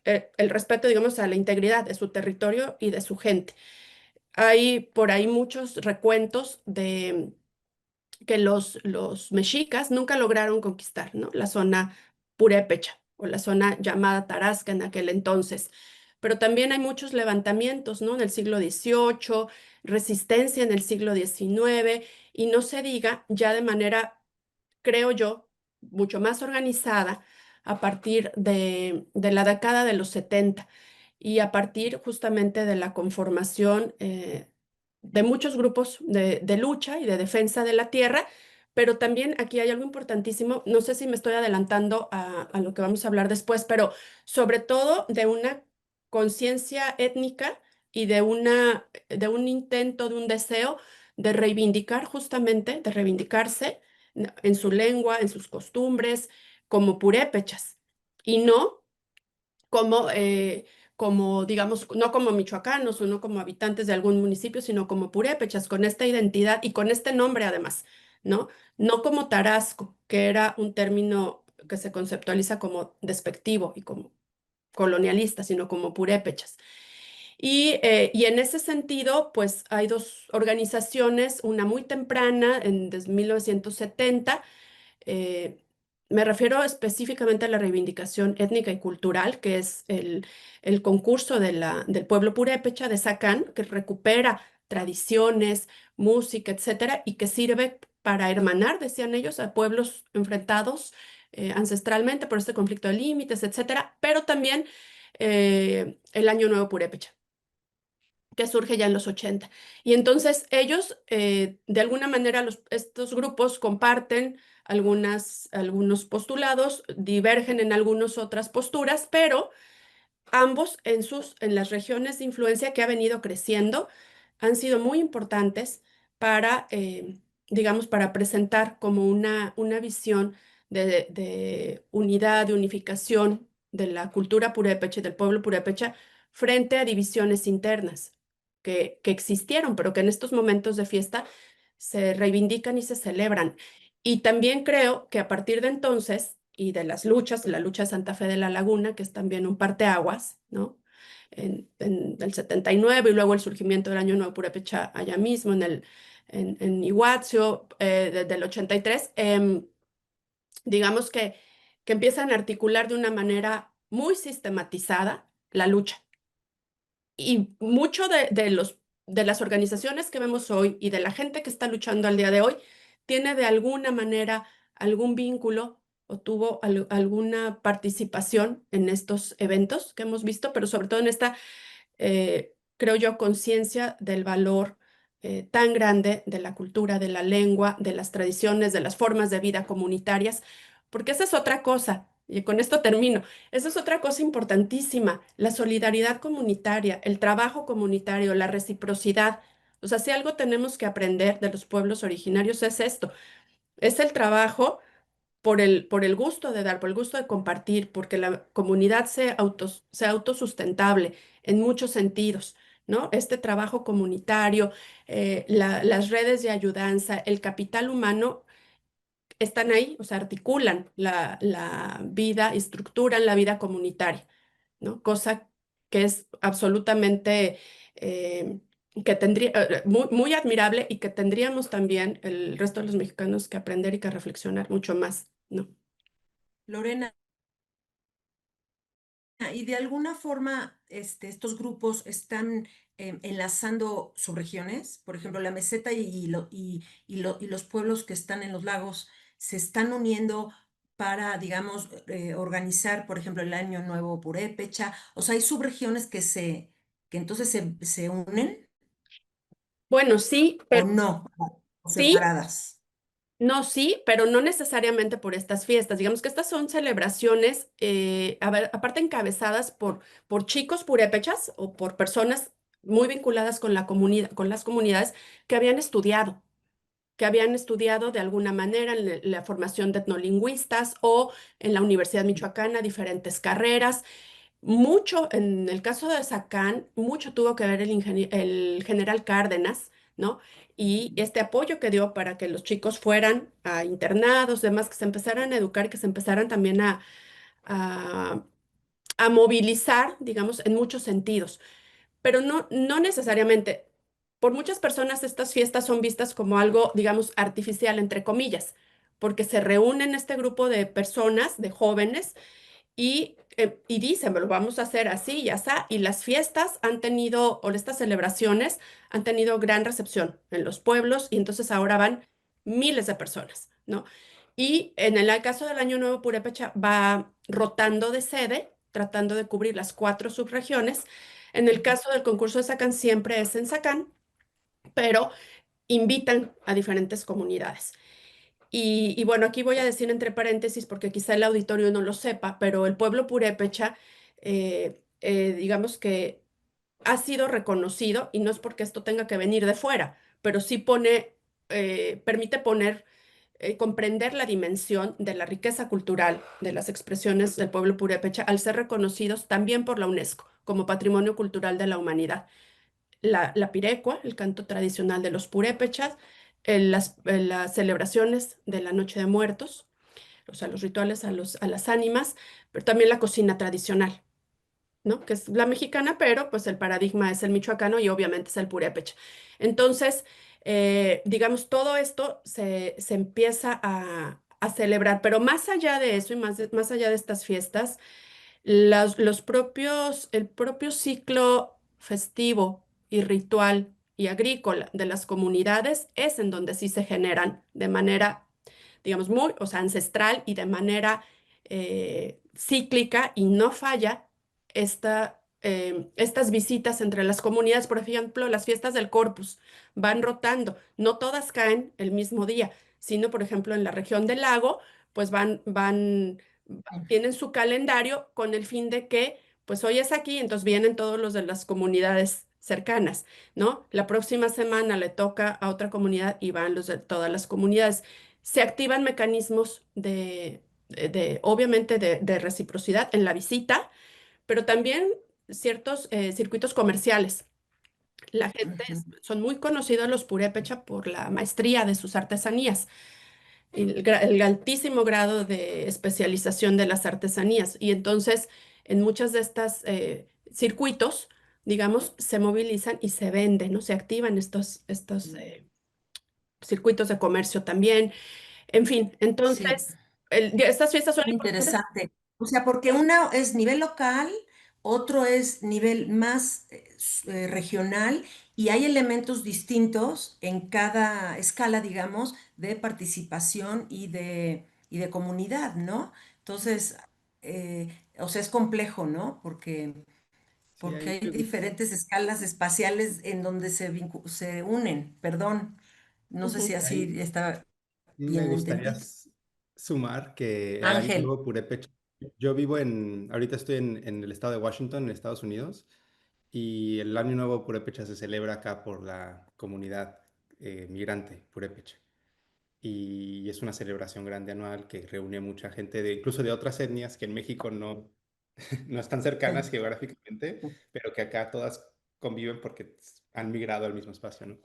el respeto, digamos, a la integridad de su territorio y de su gente. Hay por ahí muchos recuentos de que los mexicas nunca lograron conquistar, ¿no? La zona purépecha o la zona llamada Tarasca en aquel entonces. Pero también hay muchos levantamientos, ¿no? En el siglo XVIII, resistencia en el siglo XIX, y no se diga ya de manera, creo yo, mucho más organizada a partir de la década de los 70 y a partir justamente de la conformación de muchos grupos de lucha y de defensa de la tierra, pero también aquí hay algo importantísimo, no sé si me estoy adelantando a lo que vamos a hablar después, pero sobre todo de una conciencia étnica y de un intento, de un deseo de reivindicar justamente, de reivindicarse en su lengua, en sus costumbres, como purépechas, y no como, como, digamos, no como michoacanos o no como habitantes de algún municipio, sino como purépechas, con esta identidad y con este nombre además, ¿no? No como Tarasco, que era un término que se conceptualiza como despectivo y como colonialista, sino como purépechas. Y en ese sentido, pues hay dos organizaciones, una muy temprana, en 1970, eh, me refiero específicamente a la reivindicación étnica y cultural, que es el concurso del pueblo purépecha de Sacán, que recupera tradiciones, música, etcétera, y que sirve para hermanar, decían ellos, a pueblos enfrentados ancestralmente por este conflicto de límites, etcétera, pero también el Año Nuevo Purépecha, que surge ya en los 80. Y entonces ellos, de alguna manera, estos grupos comparten algunos postulados, divergen en algunas otras posturas, pero ambos en las regiones de influencia que ha venido creciendo han sido muy importantes para, digamos, para presentar como una visión de unidad, de unificación de la cultura purépecha y del pueblo purépecha frente a divisiones internas que existieron, pero que en estos momentos de fiesta se reivindican y se celebran. Y también creo que a partir de entonces y de las luchas, la lucha de Santa Fe de la Laguna, que es también un parteaguas, ¿no? En el 79 y luego el surgimiento del Año Nuevo Purépecha allá mismo en Iguazio desde el 83, digamos que empiezan a articular de una manera muy sistematizada la lucha. Y mucho de las organizaciones que vemos hoy y de la gente que está luchando al día de hoy tiene de alguna manera algún vínculo o tuvo alguna participación en estos eventos que hemos visto, pero sobre todo en esta, creo yo, conciencia del valor tan grande de la cultura, de la lengua, de las tradiciones, de las formas de vida comunitarias, porque esa es otra cosa, y con esto termino. Esa es otra cosa importantísima, la solidaridad comunitaria, el trabajo comunitario, la reciprocidad. O sea, si algo tenemos que aprender de los pueblos originarios es esto, es el trabajo por el gusto de dar, por el gusto de compartir, porque la comunidad sea autosustentable en muchos sentidos, ¿no? Este trabajo comunitario, las redes de ayudanza, el capital humano están ahí, o sea, articulan la vida, estructuran la vida comunitaria, ¿no? Cosa que es absolutamente, eh, que tendría, muy, muy admirable y que tendríamos también el resto de los mexicanos que aprender y que reflexionar mucho más, ¿no? Lorena, y de alguna forma estos grupos están enlazando subregiones, por ejemplo, la meseta y los pueblos que están en los lagos se están uniendo para, digamos, organizar, por ejemplo, el Año Nuevo Purépecha. O sea, hay subregiones que entonces se unen Bueno, sí, o pero no, o sí. separadas. No, sí, pero no necesariamente por estas fiestas. Digamos que estas son celebraciones, a ver, aparte encabezadas por chicos purépechas o por personas muy vinculadas con la comunidad, con las comunidades que habían estudiado de alguna manera en la formación de etnolingüistas o en la Universidad Michoacana diferentes carreras. Mucho, en el caso de Sacán, mucho tuvo que ver el general Cárdenas, ¿no? y este apoyo que dio para que los chicos fueran a internados, demás, que se empezaran a educar, que se empezaran también a, a movilizar, digamos, en muchos sentidos. Pero no necesariamente. Por muchas personas estas fiestas son vistas como algo, digamos, artificial, entre comillas, porque se reúnen este grupo de personas, de jóvenes, y dicen, lo vamos a hacer así y así, y las fiestas han tenido, o estas celebraciones han tenido gran recepción en los pueblos, y entonces ahora van miles de personas, ¿no? Y en el caso del Año Nuevo Purépecha va rotando de sede, tratando de cubrir las 4 subregiones. En el caso del concurso de Sacán siempre es en Sacán, pero invitan a diferentes comunidades. Y bueno, aquí voy a decir entre paréntesis porque quizá el auditorio no lo sepa, pero el pueblo purépecha, digamos que ha sido reconocido, y no es porque esto tenga que venir de fuera, pero sí permite comprender la dimensión de la riqueza cultural de las expresiones del pueblo purépecha al ser reconocidos también por la UNESCO como Patrimonio Cultural de la Humanidad. La pirecua, el canto tradicional de los purépechas, las celebraciones de la Noche de Muertos, o sea, los rituales a las ánimas, pero también la cocina tradicional, ¿no? Que es la mexicana, pero pues el paradigma es el michoacano y obviamente es el purépecha. Entonces, digamos, todo esto se empieza a celebrar, pero más allá de eso y más allá de estas fiestas, el propio ciclo festivo y ritual y agrícola de las comunidades es en donde sí se generan de manera, digamos, muy, o sea, ancestral y de manera cíclica y no falla estas visitas entre las comunidades. Por ejemplo, las fiestas del Corpus van rotando, no todas caen el mismo día, sino, por ejemplo, en la región del lago, pues tienen su calendario con el fin de que, pues hoy es aquí, entonces vienen todos los de las comunidades cercanas, ¿no? La próxima semana le toca a otra comunidad y van los de todas las comunidades. Se activan mecanismos obviamente, de reciprocidad en la visita, pero también ciertos circuitos comerciales. La gente Ujú. son muy conocidos los purépecha por la maestría de sus artesanías, el altísimo grado de especialización de las artesanías. Y entonces, en muchas de estas circuitos, digamos, se movilizan y se venden, ¿no? Se activan estos circuitos de comercio también. En fin, Sí. entonces, estas fiestas son importantes. Interesante. O sea, porque una es nivel local, otro es nivel más regional y hay elementos distintos en cada escala, digamos, de participación y de comunidad, ¿no? Entonces, o sea, es complejo, ¿no? Porque, Sí, porque ahí hay diferentes escalas espaciales en donde se unen. Perdón, no sé si Ujú. así está me bien gustaría entendido. sumar que el Año Ángel. Nuevo Purépecha, yo vivo ahorita estoy en el estado de Washington, en Estados Unidos, y el Año Nuevo Purépecha se celebra acá por la comunidad migrante Purépecha. Y es una celebración grande anual que reúne mucha gente, incluso de otras etnias que en México no, no están cercanas Sí. geográficamente, pero que acá todas conviven porque han migrado al mismo espacio, ¿no?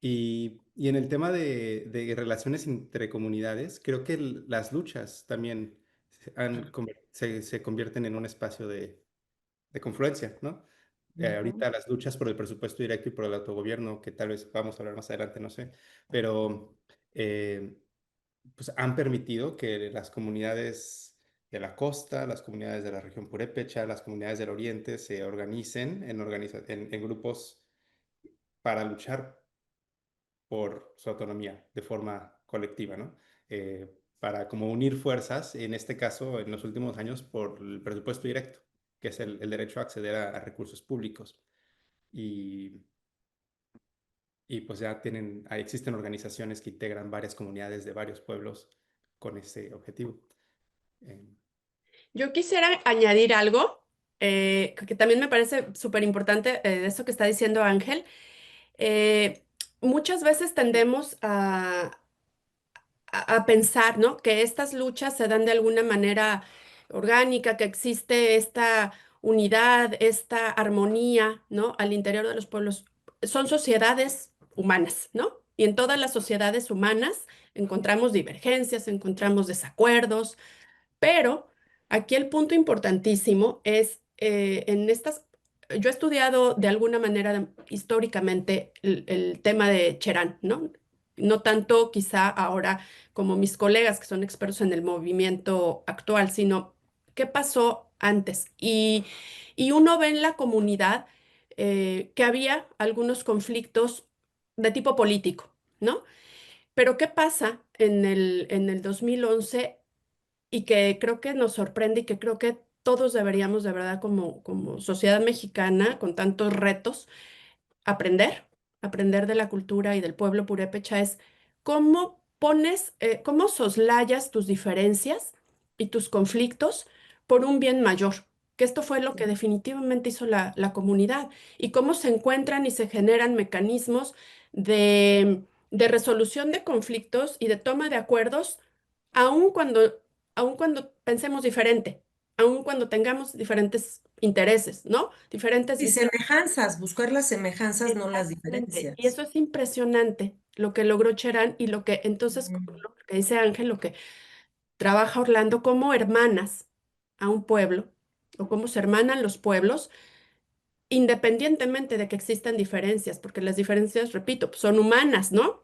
Y en el tema de relaciones entre comunidades, creo que las luchas también se convierten en un espacio de confluencia, ¿no? Ujú. Ahorita las luchas por el presupuesto directo y por el autogobierno, que tal vez vamos a hablar más adelante, no sé, pero eh, pues han permitido que las comunidades de la costa, las comunidades de la región purépecha, las comunidades del oriente se organicen en grupos para luchar por su autonomía de forma colectiva, ¿no? Para como unir fuerzas, en este caso, en los últimos años, por el presupuesto directo, que es el derecho a acceder a recursos públicos. Y, y pues ya existen organizaciones que integran varias comunidades de varios pueblos con ese objetivo. Eh, Yo quisiera añadir algo que también me parece súper importante de eso que está diciendo Ángel. Eh, Muchas veces tendemos a pensar, ¿no? Que estas luchas se dan de alguna manera orgánica, que existe esta unidad, esta armonía, ¿no? Al interior de los pueblos. Son sociedades humanas, ¿no? Y en todas las sociedades humanas encontramos divergencias, encontramos desacuerdos, pero aquí el punto importantísimo es en estas, yo he estudiado de alguna manera históricamente el tema de Cherán, ¿no? No tanto quizá ahora como mis colegas que son expertos en el movimiento actual, sino qué pasó antes. Y uno ve en la comunidad que había algunos conflictos de tipo político, ¿no? Pero ¿qué pasa en el 2011 y que creo que nos sorprende y que creo que todos deberíamos de verdad como sociedad mexicana con tantos retos aprender, aprender de la cultura y del pueblo purépecha es cómo pones, cómo soslayas tus diferencias y tus conflictos por un bien mayor, que esto fue lo que definitivamente hizo la comunidad y cómo se encuentran y se generan mecanismos de resolución de conflictos y de toma de acuerdos, aun cuando, aun cuando pensemos diferente, aun cuando tengamos diferentes intereses, ¿no? Diferentes Y visiones. semejanzas, buscar las semejanzas, no las Exactamente. Y diferencias. eso es impresionante, lo que logró Cherán y lo que entonces, Ujú. lo que dice Ángel, lo que trabaja Orlando como hermanas a un pueblo, o cómo se hermanan los pueblos, independientemente de que existan diferencias, porque las diferencias, repito, pues, son humanas, ¿no?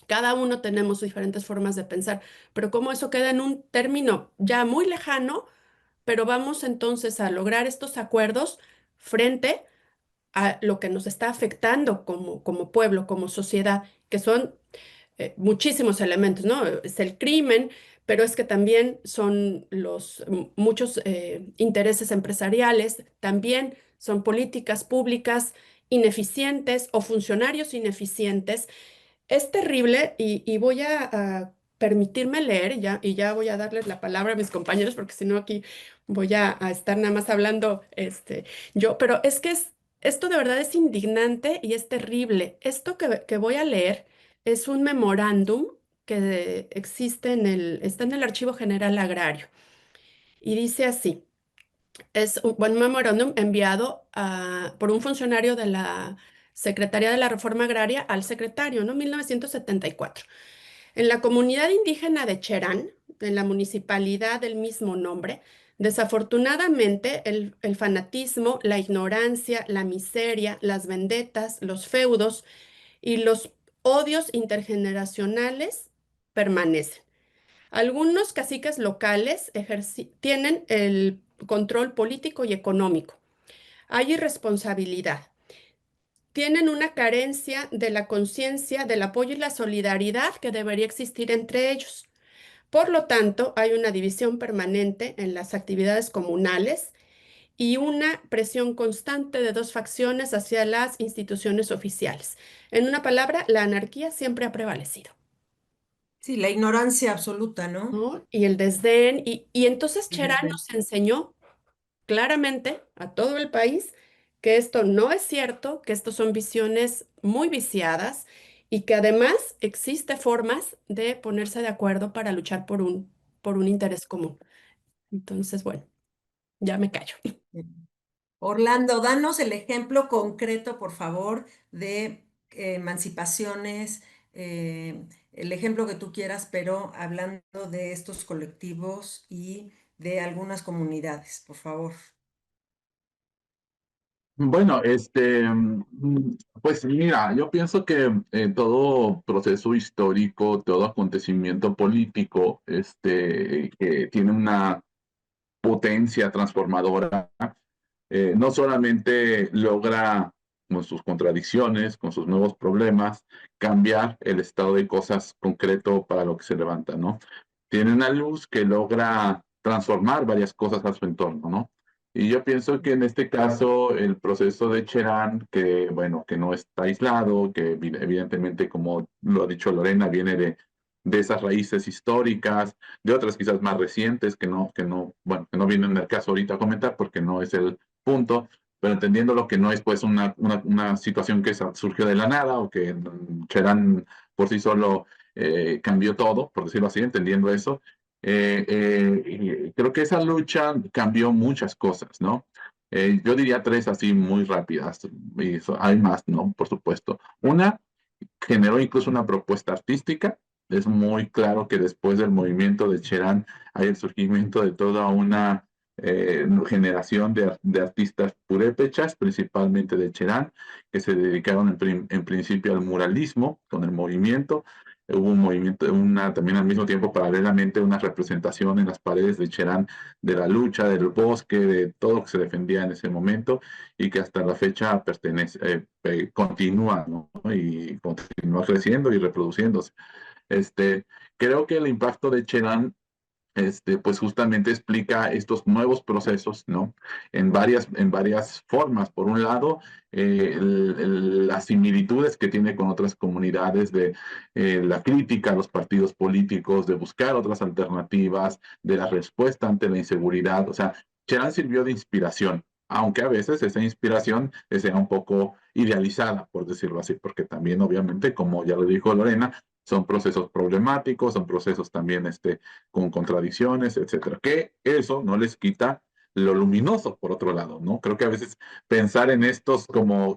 Cada uno tenemos diferentes formas de pensar, pero cómo eso queda en un término ya muy lejano, pero vamos entonces a lograr estos acuerdos frente a lo que nos está afectando como pueblo, como sociedad, que son muchísimos elementos, ¿no? Es el crimen, pero es que también son los muchos intereses empresariales, también son políticas públicas ineficientes o funcionarios ineficientes. Es terrible y voy a permitirme leer ya, y ya voy a darles la palabra a mis compañeros porque si no aquí voy a estar nada más hablando yo, pero es que esto de verdad es indignante y es terrible. Esto que voy a leer es un memorándum que existe está en el Archivo General Agrario y dice así. Es un buen memorándum enviado por un funcionario de la Secretaría de la Reforma Agraria al secretario, ¿no? 1974. En la comunidad indígena de Cherán, en la municipalidad del mismo nombre, desafortunadamente el fanatismo, la ignorancia, la miseria, las vendetas, los feudos y los odios intergeneracionales permanecen. Algunos caciques locales tienen el control político y económico. Hay irresponsabilidad. Tienen una carencia de la conciencia del apoyo y la solidaridad que debería existir entre ellos. Por lo tanto, hay una división permanente en las actividades comunales y una presión constante de dos facciones hacia las instituciones oficiales. En una palabra, la anarquía siempre ha prevalecido. Sí, la ignorancia absoluta, ¿no? ¿No? Y el desdén. Y entonces Y Cherán desde nos enseñó claramente a todo el país que esto no es cierto, que esto son visiones muy viciadas y que además existe formas de ponerse de acuerdo para luchar por un interés común. Entonces, bueno, ya me callo. Orlando, danos el ejemplo concreto, por favor, de emancipaciones, el ejemplo que tú quieras, pero hablando de estos colectivos y de algunas comunidades, por favor. Bueno, pues mira, yo pienso que todo proceso histórico, todo acontecimiento político, que tiene una potencia transformadora, no solamente logra con sus contradicciones, con sus nuevos problemas, cambiar el estado de cosas concreto para lo que se levanta, ¿no? Tiene una luz que logra transformar varias cosas a su entorno, ¿no? Y yo pienso que en este caso el proceso de Cherán, que bueno, que no está aislado, que evidentemente, como lo ha dicho Lorena, viene de esas raíces históricas, de otras quizás más recientes bueno, que no vienen al caso ahorita a comentar porque no es el punto, pero entendiendo lo que no es pues una situación que surgió de la nada o que Cherán por sí solo cambió todo, por decirlo así, entendiendo eso. Creo que esa lucha cambió muchas cosas, ¿no? Yo diría tres así muy rápidas, y hay más, ¿no? Por supuesto. Una, generó incluso una propuesta artística. Es muy claro que después del movimiento de Cherán hay el surgimiento de toda una generación de artistas purépechas, principalmente de Cherán, que se dedicaron en principio al muralismo con el movimiento. Hubo un movimiento, también al mismo tiempo, paralelamente, una representación en las paredes de Cherán de la lucha, del bosque, de todo lo que se defendía en ese momento y que hasta la fecha continúa, ¿no? Y continúa creciendo y reproduciéndose. Este, Creo que el impacto de Cherán pues justamente explica estos nuevos procesos, ¿no? En varias formas. Por un lado, las similitudes que tiene con otras comunidades de la crítica a los partidos políticos, de buscar otras alternativas, de la respuesta ante la inseguridad. O sea, Cherán sirvió de inspiración, aunque a veces esa inspiración sea un poco idealizada, por decirlo así, porque también, obviamente, como ya lo dijo Lorena, son procesos problemáticos, son procesos también con contradicciones, etcétera. Que eso no les quita lo luminoso, por otro lado, ¿no? Creo que a veces pensar en estos como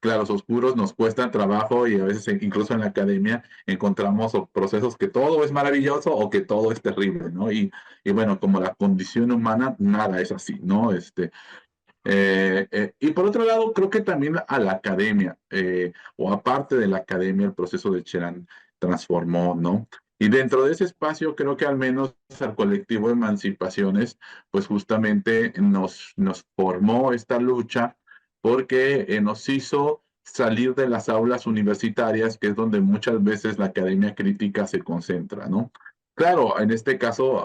claros oscuros nos cuesta trabajo y a veces incluso en la academia encontramos procesos que todo es maravilloso o que todo es terrible, ¿no? Y bueno, como la condición humana, nada es así, ¿no? Y por otro lado, creo que también a la academia, o aparte de la academia, el proceso de Cherán transformó, ¿no? Y dentro de ese espacio, creo que al menos al colectivo Emancipaciones, pues justamente nos formó esta lucha porque nos hizo salir de las aulas universitarias, que es donde muchas veces la academia crítica se concentra, ¿no? Claro, en este caso,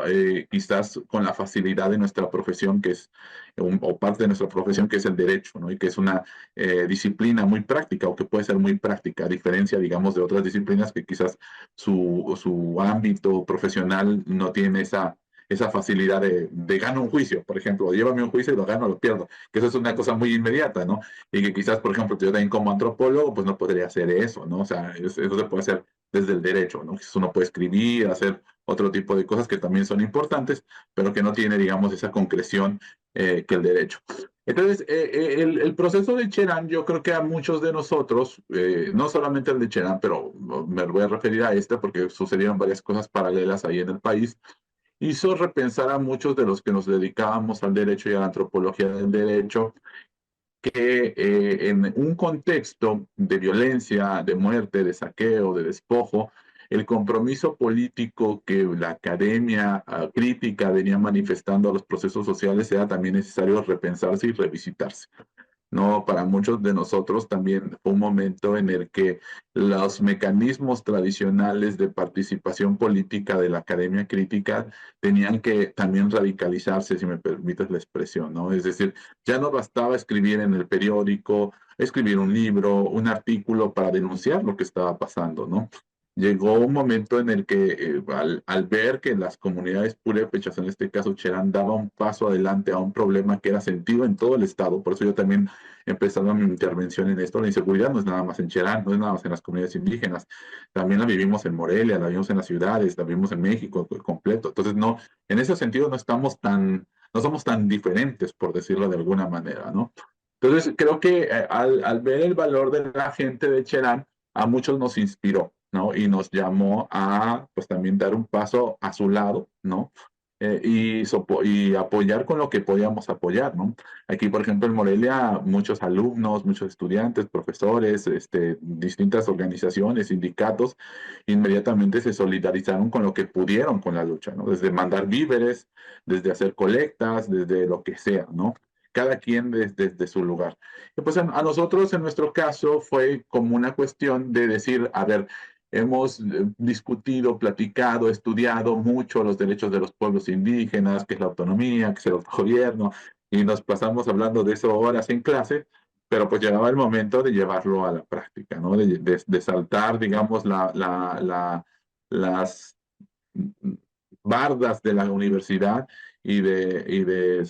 quizás con la facilidad de nuestra profesión, que es o parte de nuestra profesión, que es el derecho, ¿no? Y que es una disciplina muy práctica o que puede ser muy práctica, a diferencia, digamos, de otras disciplinas que quizás su ámbito profesional no tiene esa facilidad de gano un juicio, por ejemplo, llévame un juicio y lo gano o lo pierdo, que eso es una cosa muy inmediata, ¿no? Y que quizás, por ejemplo, yo también como antropólogo, pues no podría hacer eso, ¿no? O sea, eso se puede hacer desde el derecho, ¿no? Quizás uno puede escribir, hacer otro tipo de cosas que también son importantes, pero que no tiene, digamos, esa concreción que el derecho. Entonces, el proceso de Cherán, yo creo que a muchos de nosotros, no solamente el de Cherán, pero me voy a referir a porque sucedieron varias cosas paralelas ahí en el país, hizo repensar a muchos de los que nos dedicábamos al derecho y a la antropología del derecho, que en un contexto de violencia, de muerte, de saqueo, de despojo, el compromiso político que la academia crítica venía manifestando a los procesos sociales era también necesario repensarse y revisitarse. No, para muchos de nosotros también fue un momento en el que los mecanismos tradicionales de participación política de la academia crítica tenían que también radicalizarse, si me permites la expresión, ¿no? Es decir, ya no bastaba escribir en el periódico, escribir un libro, un artículo para denunciar lo que estaba pasando, ¿no? Llegó un momento en el que al ver que las comunidades purépechas, en este caso Cherán, daba un paso adelante a un problema que era sentido en todo el estado, por eso yo también empezando mi intervención en esto, la inseguridad no es nada más en Cherán, no es nada más en las comunidades indígenas, también la vivimos en Morelia, la vivimos en las ciudades, la vivimos en México completo. Entonces, no, en ese sentido no somos tan diferentes, por decirlo de alguna manera, ¿no? Entonces, creo que al ver el valor de la gente de Cherán, a muchos nos inspiró, ¿no? Y nos llamó a, pues también dar un paso a su lado, ¿no? Y apoyar con lo que podíamos apoyar, ¿no? Aquí, por ejemplo, en Morelia, muchos alumnos, muchos estudiantes, profesores, distintas organizaciones, sindicatos, inmediatamente se solidarizaron con lo que pudieron con la lucha, ¿no? Desde mandar víveres, desde hacer colectas, desde lo que sea, ¿no? Cada quien desde su lugar. Y pues a nosotros, en nuestro caso, fue como una cuestión de decir, a ver, hemos discutido, platicado, estudiado mucho los derechos de los pueblos indígenas, qué es la autonomía, qué es el autogobierno, y nos pasamos hablando de eso horas en clase, pero pues llegaba el momento de llevarlo a la práctica, ¿no? De saltar, digamos, las bardas de la universidad y de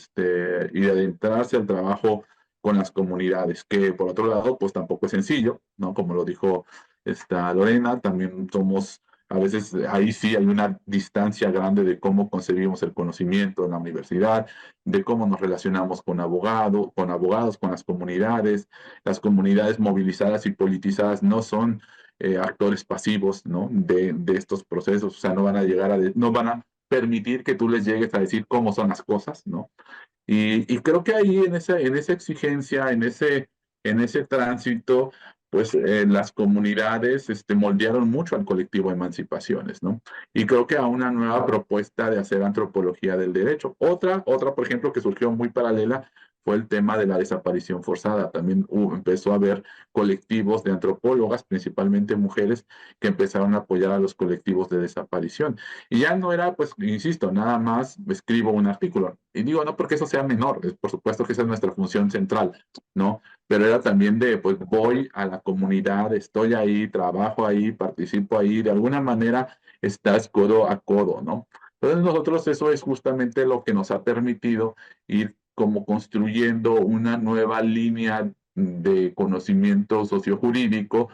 adentrarse al trabajo con las comunidades, que por otro lado, pues tampoco es sencillo, ¿no? Como lo dijo esta Lorena, también a veces ahí sí hay una distancia grande de cómo concebimos el conocimiento en la universidad, de cómo nos relacionamos con abogados, con las comunidades movilizadas y politizadas no son actores pasivos, ¿no? De estos procesos, o sea, no van a llegar no van a permitir que tú les llegues a decir cómo son las cosas, ¿no? Y creo que ahí en esa exigencia, en ese tránsito, pues las comunidades moldearon mucho al colectivo Emancipaciones, ¿no? Y creo que a una nueva propuesta de hacer antropología del derecho. Otra, por ejemplo, que surgió muy paralela fue el tema de la desaparición forzada. También empezó a haber colectivos de antropólogas, principalmente mujeres, que empezaron a apoyar a los colectivos de desaparición. Y ya no era, pues, insisto, nada más escribo un artículo. Y digo, no porque eso sea menor, por supuesto que esa es nuestra función central, ¿no? Pero era también de, pues, voy a la comunidad, estoy ahí, trabajo ahí, participo ahí, de alguna manera estás codo a codo, ¿no? Entonces nosotros eso es justamente lo que nos ha permitido ir como construyendo una nueva línea de conocimiento sociojurídico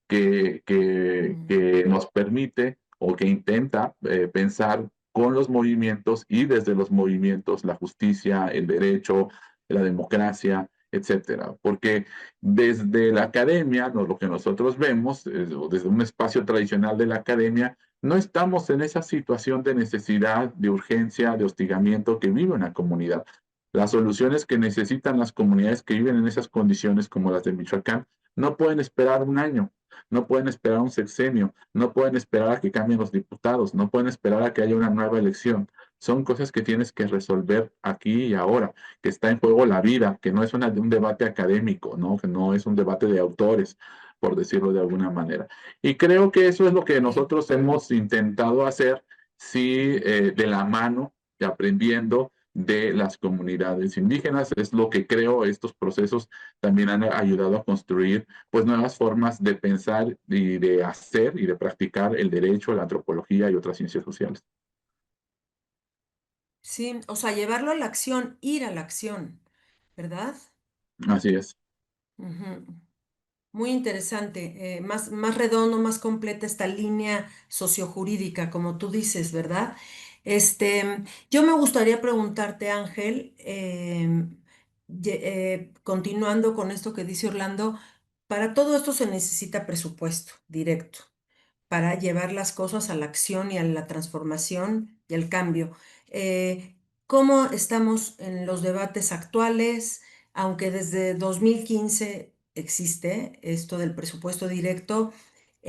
que nos permite o que intenta pensar con los movimientos y desde los movimientos la justicia, el derecho, la democracia, etcétera. Porque desde la academia, no, lo que nosotros vemos, desde un espacio tradicional de la academia, no estamos en esa situación de necesidad, de urgencia, de hostigamiento que vive una comunidad. Las soluciones que necesitan las comunidades que viven en esas condiciones, como las de Michoacán, no pueden esperar un año, no pueden esperar un sexenio, no pueden esperar a que cambien los diputados, no pueden esperar a que haya una nueva elección. Son cosas que tienes que resolver aquí y ahora, que está en juego la vida, que no es un debate académico, ¿no? Que no es un debate de autores, por decirlo de alguna manera. Y creo que eso es lo que nosotros hemos intentado hacer, sí, de la mano, y aprendiendo de las comunidades indígenas. Es lo que creo estos procesos también han ayudado a construir pues nuevas formas de pensar y de hacer y de practicar el derecho, la antropología y otras ciencias sociales. Sí, o sea, llevarlo a la acción, ir a la acción, ¿verdad? Así es. Ujú. Muy interesante, más redondo, más completa esta línea sociojurídica, como tú dices, ¿verdad? Yo me gustaría preguntarte, Ángel, continuando con esto que dice Orlando, para todo esto se necesita presupuesto directo para llevar las cosas a la acción y a la transformación y al cambio. Eh, ¿Cómo estamos en los debates actuales? Aunque desde 2015 existe esto del presupuesto directo,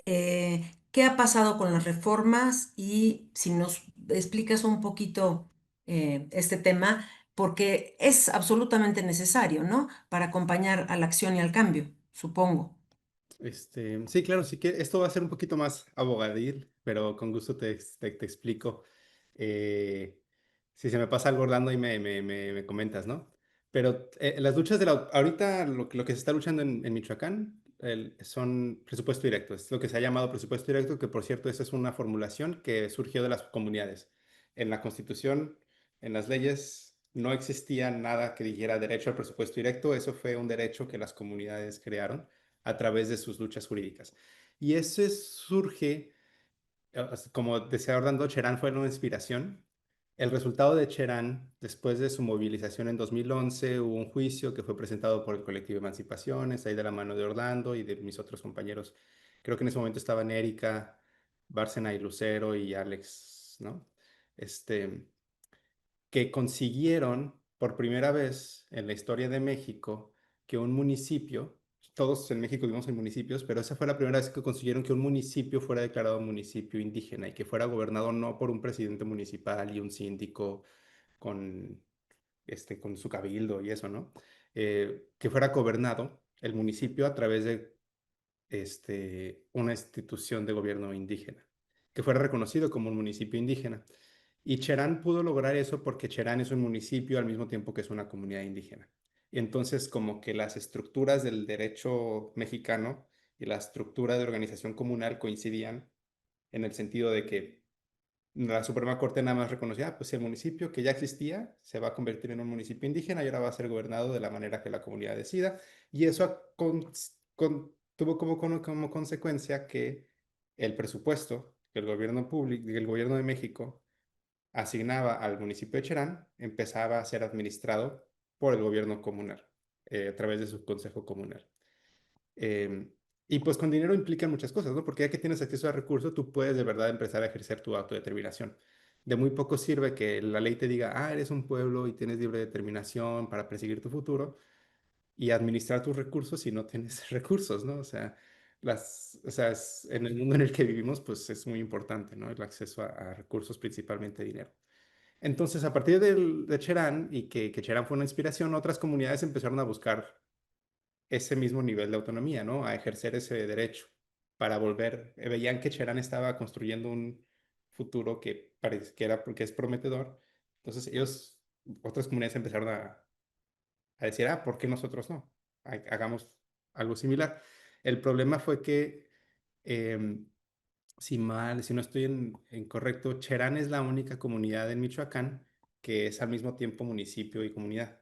¿qué ha pasado con las reformas? Y si nos explicas un poquito este tema, porque es absolutamente necesario, ¿no? Para acompañar a la acción y al cambio, supongo. Sí, claro, sí que esto va a ser un poquito más abogadil, pero con gusto te explico. Eh, si se me pasa algo, Orlando, y me comentas, ¿no? Pero las luchas ahorita lo que se está luchando en Michoacán son presupuesto directo. Es lo que se ha llamado presupuesto directo, que por cierto, esa es una formulación que surgió de las comunidades. En la Constitución, en las leyes, no existía nada que dijera derecho al presupuesto directo. Eso fue un derecho que las comunidades crearon a través de sus luchas jurídicas. Y eso surge, como decía Orlando, Cherán fue una inspiración. El resultado de Cherán, después de su movilización en 2011, hubo un juicio que fue presentado por el colectivo Emancipaciones, ahí de la mano de Orlando y de mis otros compañeros. Creo que en ese momento estaban Erika, Bárcena y Lucero y Alex, ¿no? Este, que consiguieron por primera vez en la historia de México que un municipio, todos en México vivimos en municipios, pero esa fue la primera vez que consiguieron que un municipio fuera declarado municipio indígena y que fuera gobernado no por un presidente municipal y un síndico con, con su cabildo y eso, ¿no? Que fuera gobernado el municipio a través de una institución de gobierno indígena, que fuera reconocido como un municipio indígena. Y Cherán pudo lograr eso porque Cherán es un municipio al mismo tiempo que es una comunidad indígena. Y entonces como que las estructuras del derecho mexicano y la estructura de organización comunal coincidían en el sentido de que la Suprema Corte nada más reconocía, pues el municipio que ya existía se va a convertir en un municipio indígena y ahora va a ser gobernado de la manera que la comunidad decida. Y eso tuvo como consecuencia que el presupuesto que el gobierno público, el gobierno de México asignaba al municipio de Cherán empezaba a ser administrado por el gobierno comunal a través de su consejo comunal. Y pues con dinero implican muchas cosas, ¿no? Porque ya que tienes acceso a recursos, tú puedes de verdad empezar a ejercer tu autodeterminación. De muy poco sirve que la ley te diga, ah, eres un pueblo y tienes libre determinación para perseguir tu futuro y administrar tus recursos si no tienes recursos, ¿no? O sea, en el mundo en el que vivimos, pues es muy importante, ¿no? El acceso a recursos, principalmente dinero. Entonces, a partir de Cherán, y que Cherán fue una inspiración, otras comunidades empezaron a buscar ese mismo nivel de autonomía, ¿no? A ejercer ese derecho para volver, veían que Cherán estaba construyendo un futuro que parece que era porque es prometedor. Entonces ellos, otras comunidades empezaron a decir, ah, ¿por qué nosotros no? Hagamos algo similar. El problema fue que, em, si no estoy en correcto, Cherán es la única comunidad en Michoacán que es al mismo tiempo municipio y comunidad.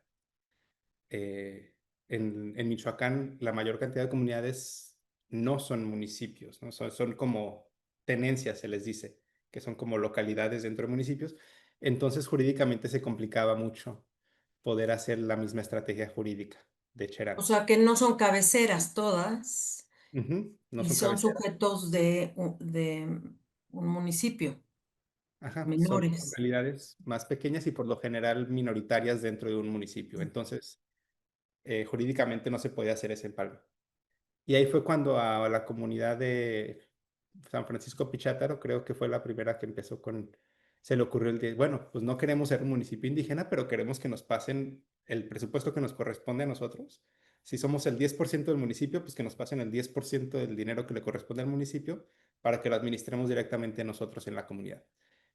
En Michoacán, la mayor cantidad de comunidades no son municipios, ¿no? Son como tenencias, se les dice, que son como localidades dentro de municipios. Entonces, jurídicamente se complicaba mucho poder hacer la misma estrategia jurídica de O Cherán. sea que no son cabeceras todas Ujú. No y son son cabeceras. sujetos de un municipio, Ajá, son menores. localidades más pequeñas y por lo general minoritarias dentro de un municipio. Entonces, jurídicamente no se puede hacer ese empalme. Y ahí fue cuando a la comunidad de San Francisco Pichátaro, creo que fue la primera que empezó se le ocurrió bueno, pues no queremos ser un municipio indígena, pero queremos que nos pasen el presupuesto que nos corresponde a nosotros. Si somos el 10% del municipio, pues que nos pasen el 10% del dinero que le corresponde al municipio para que lo administremos directamente nosotros en la comunidad.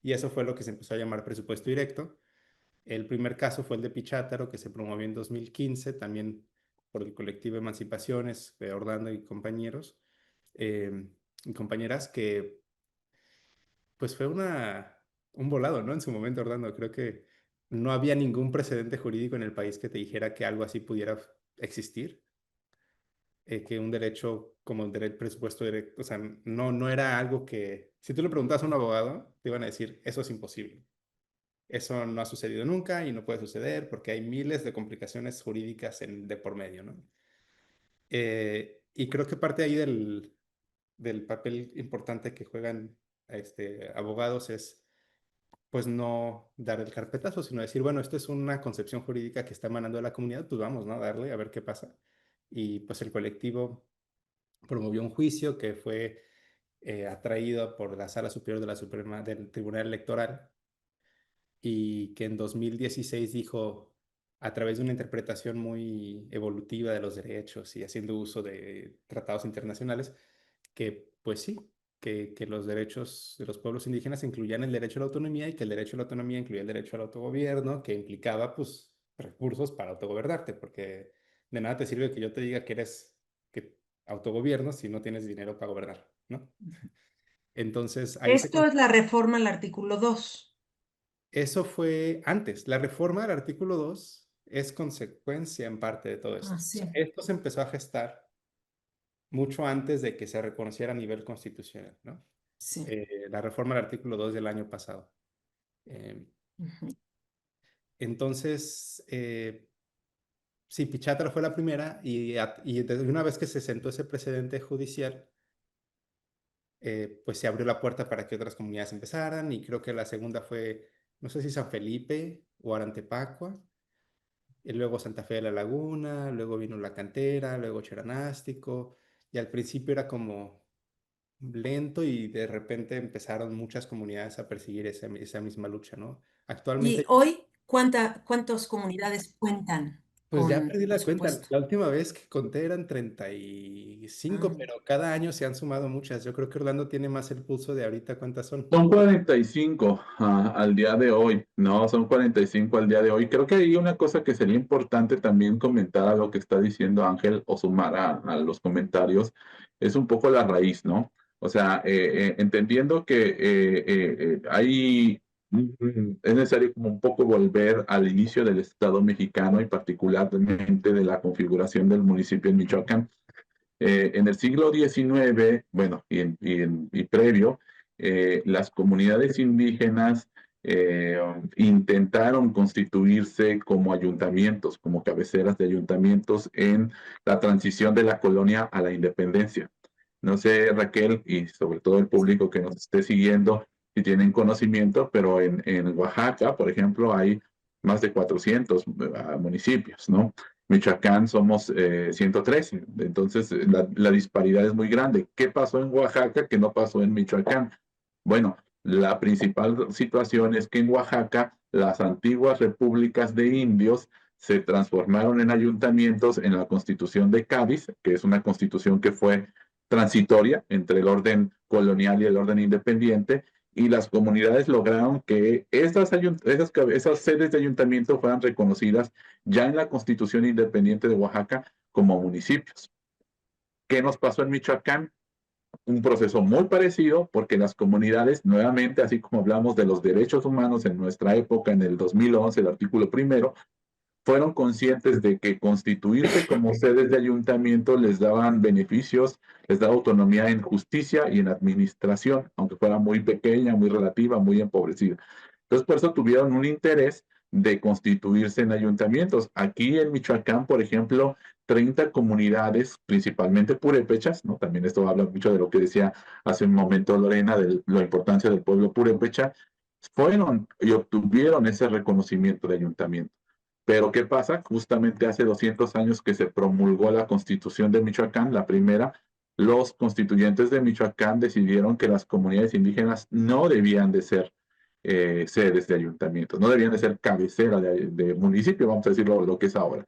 Y eso fue lo que se empezó a llamar presupuesto directo. El primer caso fue el de Pichátaro, que se promovió en 2015, también por el colectivo Emancipaciones, de Ordando y compañeros y compañeras, que pues fue un volado, ¿no? En su momento, Ordando, creo que no había ningún precedente jurídico en el país que te dijera que algo así pudiera existir, que un derecho como el del presupuesto directo, o sea, no era algo que, si tú le preguntas a un abogado, te iban a decir, eso es imposible. Eso no ha sucedido nunca y no puede suceder porque hay miles de complicaciones jurídicas de por medio, ¿no? Y creo que parte ahí del papel importante que juegan abogados es, pues, no dar el carpetazo, sino decir, bueno, esto es una concepción jurídica que está emanando de la comunidad, pues vamos, ¿no? A darle a ver qué pasa. Y pues el colectivo promovió un juicio que fue atraído por la Sala Superior de la Suprema del Tribunal Electoral y que en 2016 dijo, a través de una interpretación muy evolutiva de los derechos y haciendo uso de tratados internacionales, que pues sí, que los derechos de los pueblos indígenas incluían el derecho a la autonomía y que el derecho a la autonomía incluía el derecho al autogobierno, que implicaba pues recursos para autogobernarte, porque de nada te sirve que yo te diga que eres que autogobierno si no tienes dinero para gobernar, ¿no? Entonces ahí se... Esto es la reforma al artículo 2. Eso fue antes. La reforma del artículo 2 es consecuencia en parte de todo Ah, esto. O sea, sí, esto se empezó a gestar mucho antes de que se reconociera a nivel constitucional, ¿no? sí. La reforma del artículo 2 del año pasado. Eh, Ujú. entonces, sí, Pichátaro fue la primera y desde una vez que se sentó ese precedente judicial, pues se abrió la puerta para que otras comunidades empezaran y creo que la segunda fue, no sé si San Felipe o Arantepacua. Y luego Santa Fe de la Laguna, luego vino La Cantera, luego Cheranástico, y al principio era como lento y de repente empezaron muchas comunidades a perseguir esa misma lucha, ¿no? Y Actualmente, hoy, ¿cuántas comunidades cuentan pues ya con perdí la cuenta. presupuesto? La última vez que conté eran 35, Ah, pero cada año se han sumado muchas. Yo creo que Orlando tiene más el pulso de ahorita cuántas son. Son 45 al día de hoy, ¿no? Son 45 al día de hoy. Creo que hay una cosa que sería importante también comentar a lo que está diciendo Ángel o sumar a los comentarios, es un poco la raíz, ¿no? O sea, entendiendo que es necesario como un poco volver al inicio del Estado mexicano y particularmente de la configuración del municipio en Michoacán. En el siglo XIX, bueno, y previo, las comunidades indígenas intentaron constituirse como ayuntamientos, como cabeceras de ayuntamientos en la transición de la colonia a la independencia. No sé, Raquel, y sobre todo el público que nos esté siguiendo, si tienen conocimiento, pero en Oaxaca, por ejemplo, hay más de 400 municipios, ¿no? Michoacán somos 113, entonces la disparidad es muy grande. ¿Qué pasó en Oaxaca que no pasó en Michoacán? Bueno, la principal situación es que en Oaxaca las antiguas repúblicas de indios se transformaron en ayuntamientos en la Constitución de Cádiz, que es una constitución que fue transitoria entre el orden colonial y el orden independiente, y las comunidades lograron que esas sedes de ayuntamiento fueran reconocidas ya en la Constitución Independiente de Oaxaca como municipios. ¿Qué nos pasó en Michoacán? Un proceso muy parecido porque las comunidades, nuevamente, así como hablamos de los derechos humanos en nuestra época, en el 2011, el artículo primero, fueron conscientes de que constituirse como sedes de ayuntamiento les daban beneficios, les daba autonomía en justicia y en administración, aunque fuera muy pequeña, muy relativa, muy empobrecida. Entonces, por eso tuvieron un interés de constituirse en ayuntamientos. Aquí en Michoacán, por ejemplo, 30 comunidades, principalmente purépechas, ¿no? También esto habla mucho de lo que decía hace un momento Lorena, de la importancia del pueblo purépecha, fueron y obtuvieron ese reconocimiento de ayuntamiento. Pero ¿qué pasa? Justamente hace 200 años que se promulgó la Constitución de Michoacán, la primera, los constituyentes de Michoacán decidieron que las comunidades indígenas no debían de ser sedes de ayuntamientos, no debían de ser cabecera de municipio, vamos a decirlo lo que es ahora.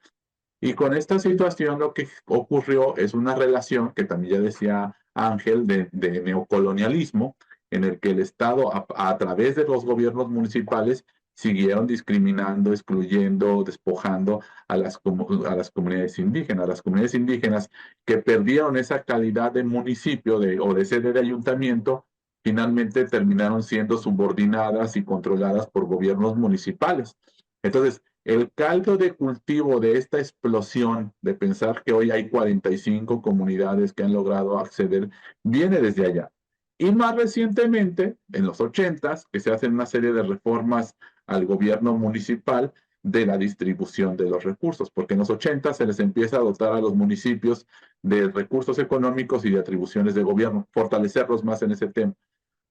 Y con esta situación lo que ocurrió es una relación que también ya decía Ángel de neocolonialismo, en el que el Estado a través de los gobiernos municipales siguieron discriminando, excluyendo, despojando a las comunidades indígenas. Las comunidades indígenas que perdieron esa calidad de municipio o de sede de ayuntamiento, finalmente terminaron siendo subordinadas y controladas por gobiernos municipales. Entonces, el caldo de cultivo de esta explosión de pensar que hoy hay 45 comunidades que han logrado acceder viene desde allá. Y más recientemente, en los 80s, que se hacen una serie de reformas al gobierno municipal de la distribución de los recursos, porque en los 80 se les empieza a dotar a los municipios de recursos económicos y de atribuciones de gobierno, fortalecerlos más en ese tema.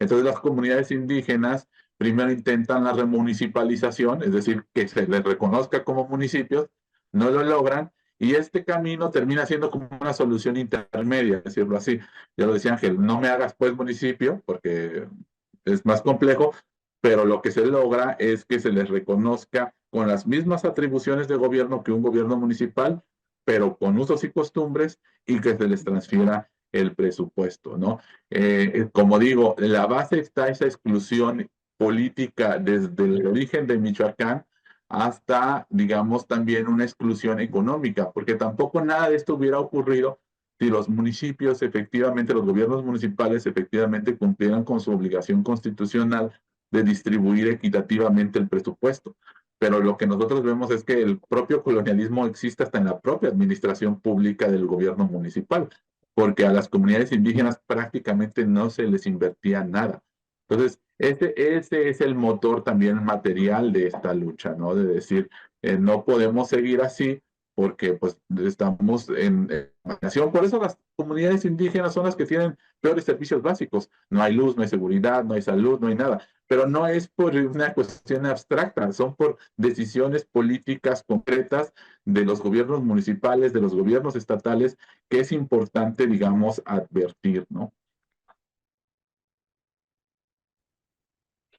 Entonces las comunidades indígenas primero intentan la remunicipalización, es decir, que se les reconozca como municipios, no lo logran, y este camino termina siendo como una solución intermedia, decirlo así. Ya lo decía Ángel, no me hagas pues municipio, porque es más complejo, pero lo que se logra es que se les reconozca con las mismas atribuciones de gobierno que un gobierno municipal, pero con usos y costumbres, y que se les transfiera el presupuesto, ¿no? Como digo, la base está esa exclusión política desde el origen de Michoacán hasta, digamos, también una exclusión económica, porque tampoco nada de esto hubiera ocurrido si los municipios efectivamente, los gobiernos municipales efectivamente cumplieran con su obligación constitucional de distribuir equitativamente el presupuesto. Pero lo que nosotros vemos es que el propio colonialismo existe hasta en la propia administración pública del gobierno municipal, porque a las comunidades indígenas prácticamente no se les invertía nada. Entonces, ese es el motor también material de esta lucha, ¿no? De decir, no podemos seguir así porque pues estamos en nación. Por eso las comunidades indígenas son las que tienen peores servicios básicos. No hay luz, no hay seguridad, no hay salud, no hay nada. Pero no es por una cuestión abstracta, son por decisiones políticas concretas de los gobiernos municipales, de los gobiernos estatales, que es importante, digamos, advertir, ¿no?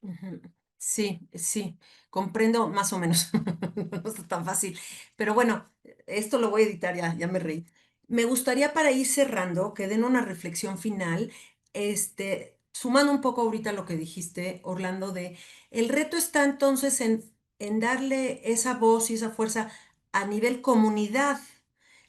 Ujú. Sí, sí, comprendo más o menos. No está tan fácil. Pero bueno, esto lo voy a editar ya, ya me reí. Me gustaría para ir cerrando que den una reflexión final, sumando un poco ahorita lo que dijiste, Orlando, de el reto está entonces en darle esa voz y esa fuerza a nivel comunidad,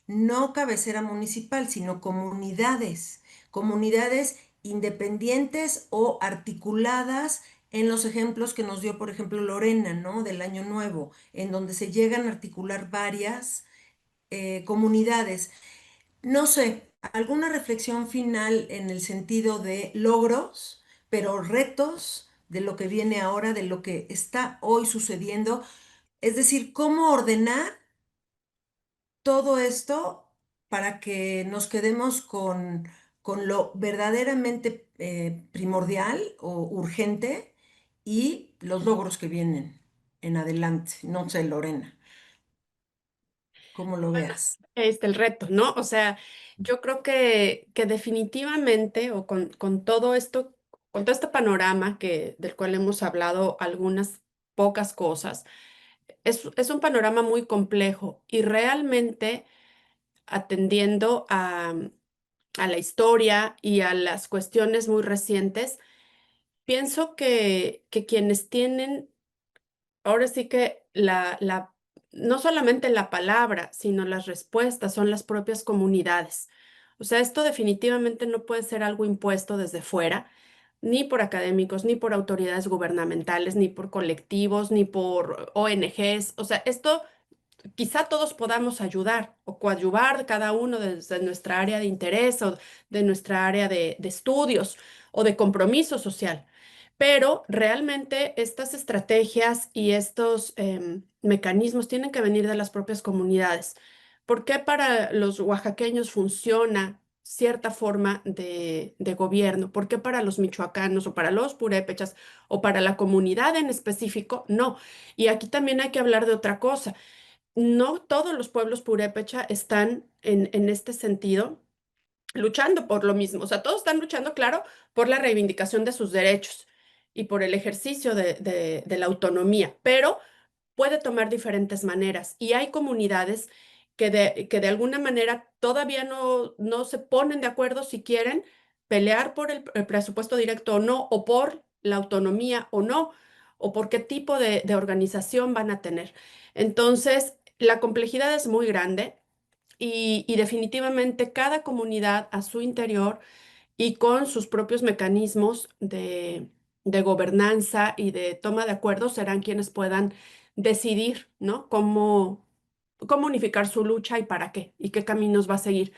no cabecera municipal, sino comunidades, comunidades independientes o articuladas en los ejemplos que nos dio, por ejemplo, Lorena, ¿no? Del Año Nuevo, en donde se llegan a articular varias comunidades. No sé, alguna reflexión final en el sentido de logros, pero retos de lo que viene ahora, de lo que está hoy sucediendo. Es decir, cómo ordenar todo esto para que nos quedemos con con lo verdaderamente primordial o urgente y los logros que vienen en adelante. No sé, Lorena, cómo lo veas. El reto, ¿no? O sea, yo creo que definitivamente, o con todo esto, con todo este panorama del cual hemos hablado algunas pocas cosas, es un panorama muy complejo y realmente atendiendo a la historia y a las cuestiones muy recientes, pienso que quienes tienen ahora sí que no solamente la palabra, sino las respuestas son las propias comunidades. O sea, esto definitivamente no puede ser algo impuesto desde fuera, ni por académicos, ni por autoridades gubernamentales, ni por colectivos, ni por ONGs. O sea, esto quizá todos podamos ayudar o coadyuvar cada uno desde nuestra área de interés o de nuestra área de estudios o de compromiso social. Pero realmente estas estrategias y estos mecanismos tienen que venir de las propias comunidades. ¿Por qué para los oaxaqueños funciona cierta forma de gobierno? ¿Por qué para los michoacanos o para los purépechas o para la comunidad en específico? No. Y aquí también hay que hablar de otra cosa. No todos los pueblos purépecha están en este sentido luchando por lo mismo. O sea, todos están luchando, claro, por la reivindicación de sus derechos y por el ejercicio de la autonomía, pero puede tomar diferentes maneras. Y hay comunidades que de alguna manera todavía no se ponen de acuerdo si quieren pelear por el presupuesto directo o no, o por la autonomía o no, o por qué tipo de organización van a tener. Entonces, la complejidad es muy grande y definitivamente cada comunidad a su interior y con sus propios mecanismos de gobernanza y de toma de acuerdos serán quienes puedan decidir, ¿no? Cómo unificar su lucha y para qué y qué caminos va a seguir.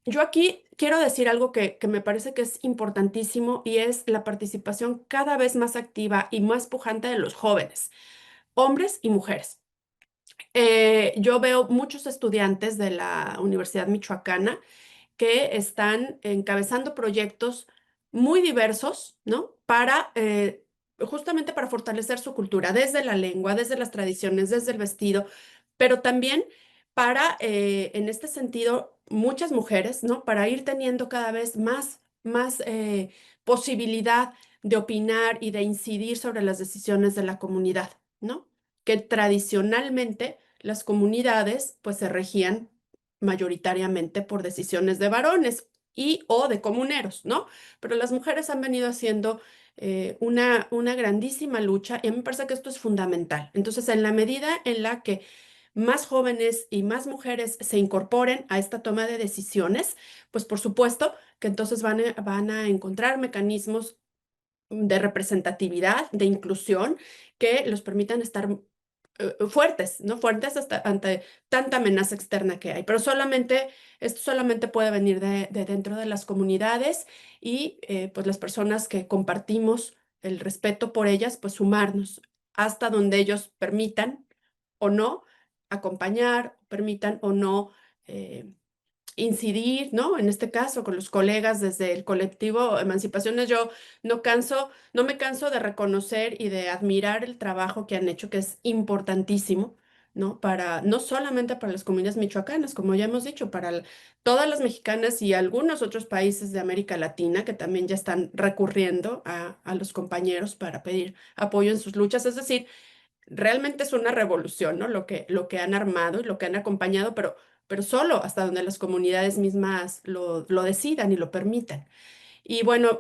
Yo aquí quiero decir algo que me parece que es importantísimo y es la participación cada vez más activa y más pujante de los jóvenes, hombres y mujeres. Yo veo muchos estudiantes de la Universidad Michoacana que están encabezando proyectos muy diversos, ¿no? Justamente para fortalecer su cultura, desde la lengua, desde las tradiciones, desde el vestido, pero también en este sentido, muchas mujeres, ¿no? Para ir teniendo cada vez más posibilidad de opinar y de incidir sobre las decisiones de la comunidad, ¿no? Que tradicionalmente las comunidades pues se regían mayoritariamente por decisiones de varones y o de comuneros, ¿no? Pero las mujeres han venido haciendo una grandísima lucha y a mí me parece que esto es fundamental. Entonces, en la medida en la que más jóvenes y más mujeres se incorporen a esta toma de decisiones, pues por supuesto que entonces van a encontrar mecanismos de representatividad, de inclusión, que los permitan estar fuertes, ¿no? Fuertes hasta ante tanta amenaza externa que hay. Pero esto solamente puede venir de dentro de las comunidades y pues las personas que compartimos el respeto por ellas, pues sumarnos hasta donde ellos permitan o no acompañar, permitan o no eh, incidir, ¿no? En este caso, con los colegas desde el colectivo Emancipaciones, yo no me canso de reconocer y de admirar el trabajo que han hecho, que es importantísimo, ¿no? No solamente para las comunidades michoacanas, como ya hemos dicho, todas las mexicanas y algunos otros países de América Latina que también ya están recurriendo a los compañeros para pedir apoyo en sus luchas. Es decir, realmente es una revolución, ¿no? Lo que han armado y lo que han acompañado, pero solo hasta donde las comunidades mismas lo decidan y lo permitan. Y bueno,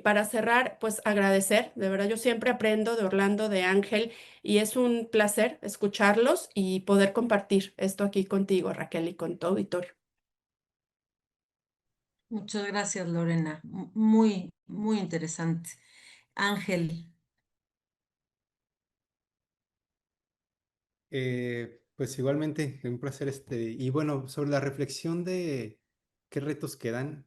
para cerrar, pues agradecer, de verdad yo siempre aprendo de Orlando, de Ángel, y es un placer escucharlos y poder compartir esto aquí contigo, Raquel, y con tu auditorio. Muchas gracias, Lorena. Muy, muy interesante. Ángel, Pues igualmente, un placer y bueno, sobre la reflexión de qué retos quedan,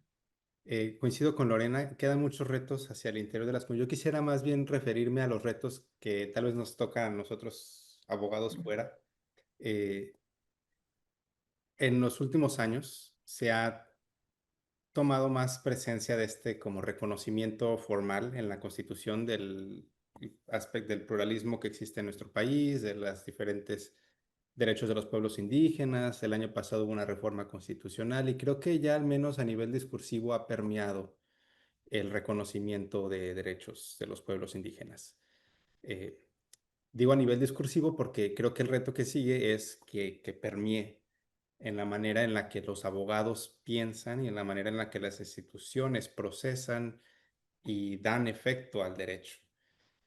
coincido con Lorena, quedan muchos retos hacia el interior de las comunidades. Yo quisiera más bien referirme a los retos que tal vez nos toca a nosotros, abogados fuera. Eh, en los últimos años se ha tomado más presencia de este como reconocimiento formal en la Constitución del aspecto del pluralismo que existe en nuestro país, de los diferentes derechos de los pueblos indígenas. El año pasado hubo una reforma constitucional y creo que ya al menos a nivel discursivo ha permeado el reconocimiento de derechos de los pueblos indígenas. Eh, Digo a nivel discursivo porque creo que el reto que sigue es que permee en la manera en la que los abogados piensan y en la manera en la que las instituciones procesan y dan efecto al derecho.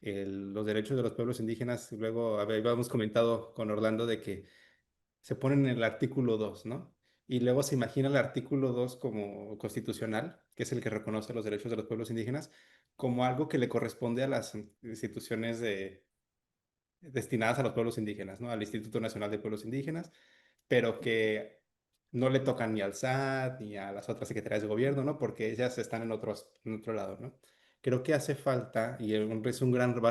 Los derechos de los pueblos indígenas, luego habíamos comentado con Orlando de que se ponen en el artículo 2, ¿no? Y luego se imagina el artículo 2 como constitucional, que es el que reconoce los derechos de los pueblos indígenas, como algo que le corresponde a las instituciones destinadas a los pueblos indígenas, ¿no? Al Instituto Nacional de Pueblos Indígenas, pero que no le tocan ni al SAT ni a las otras secretarías de gobierno, ¿no? Porque ellas están en otro lado, ¿no? Creo que hace falta, y va a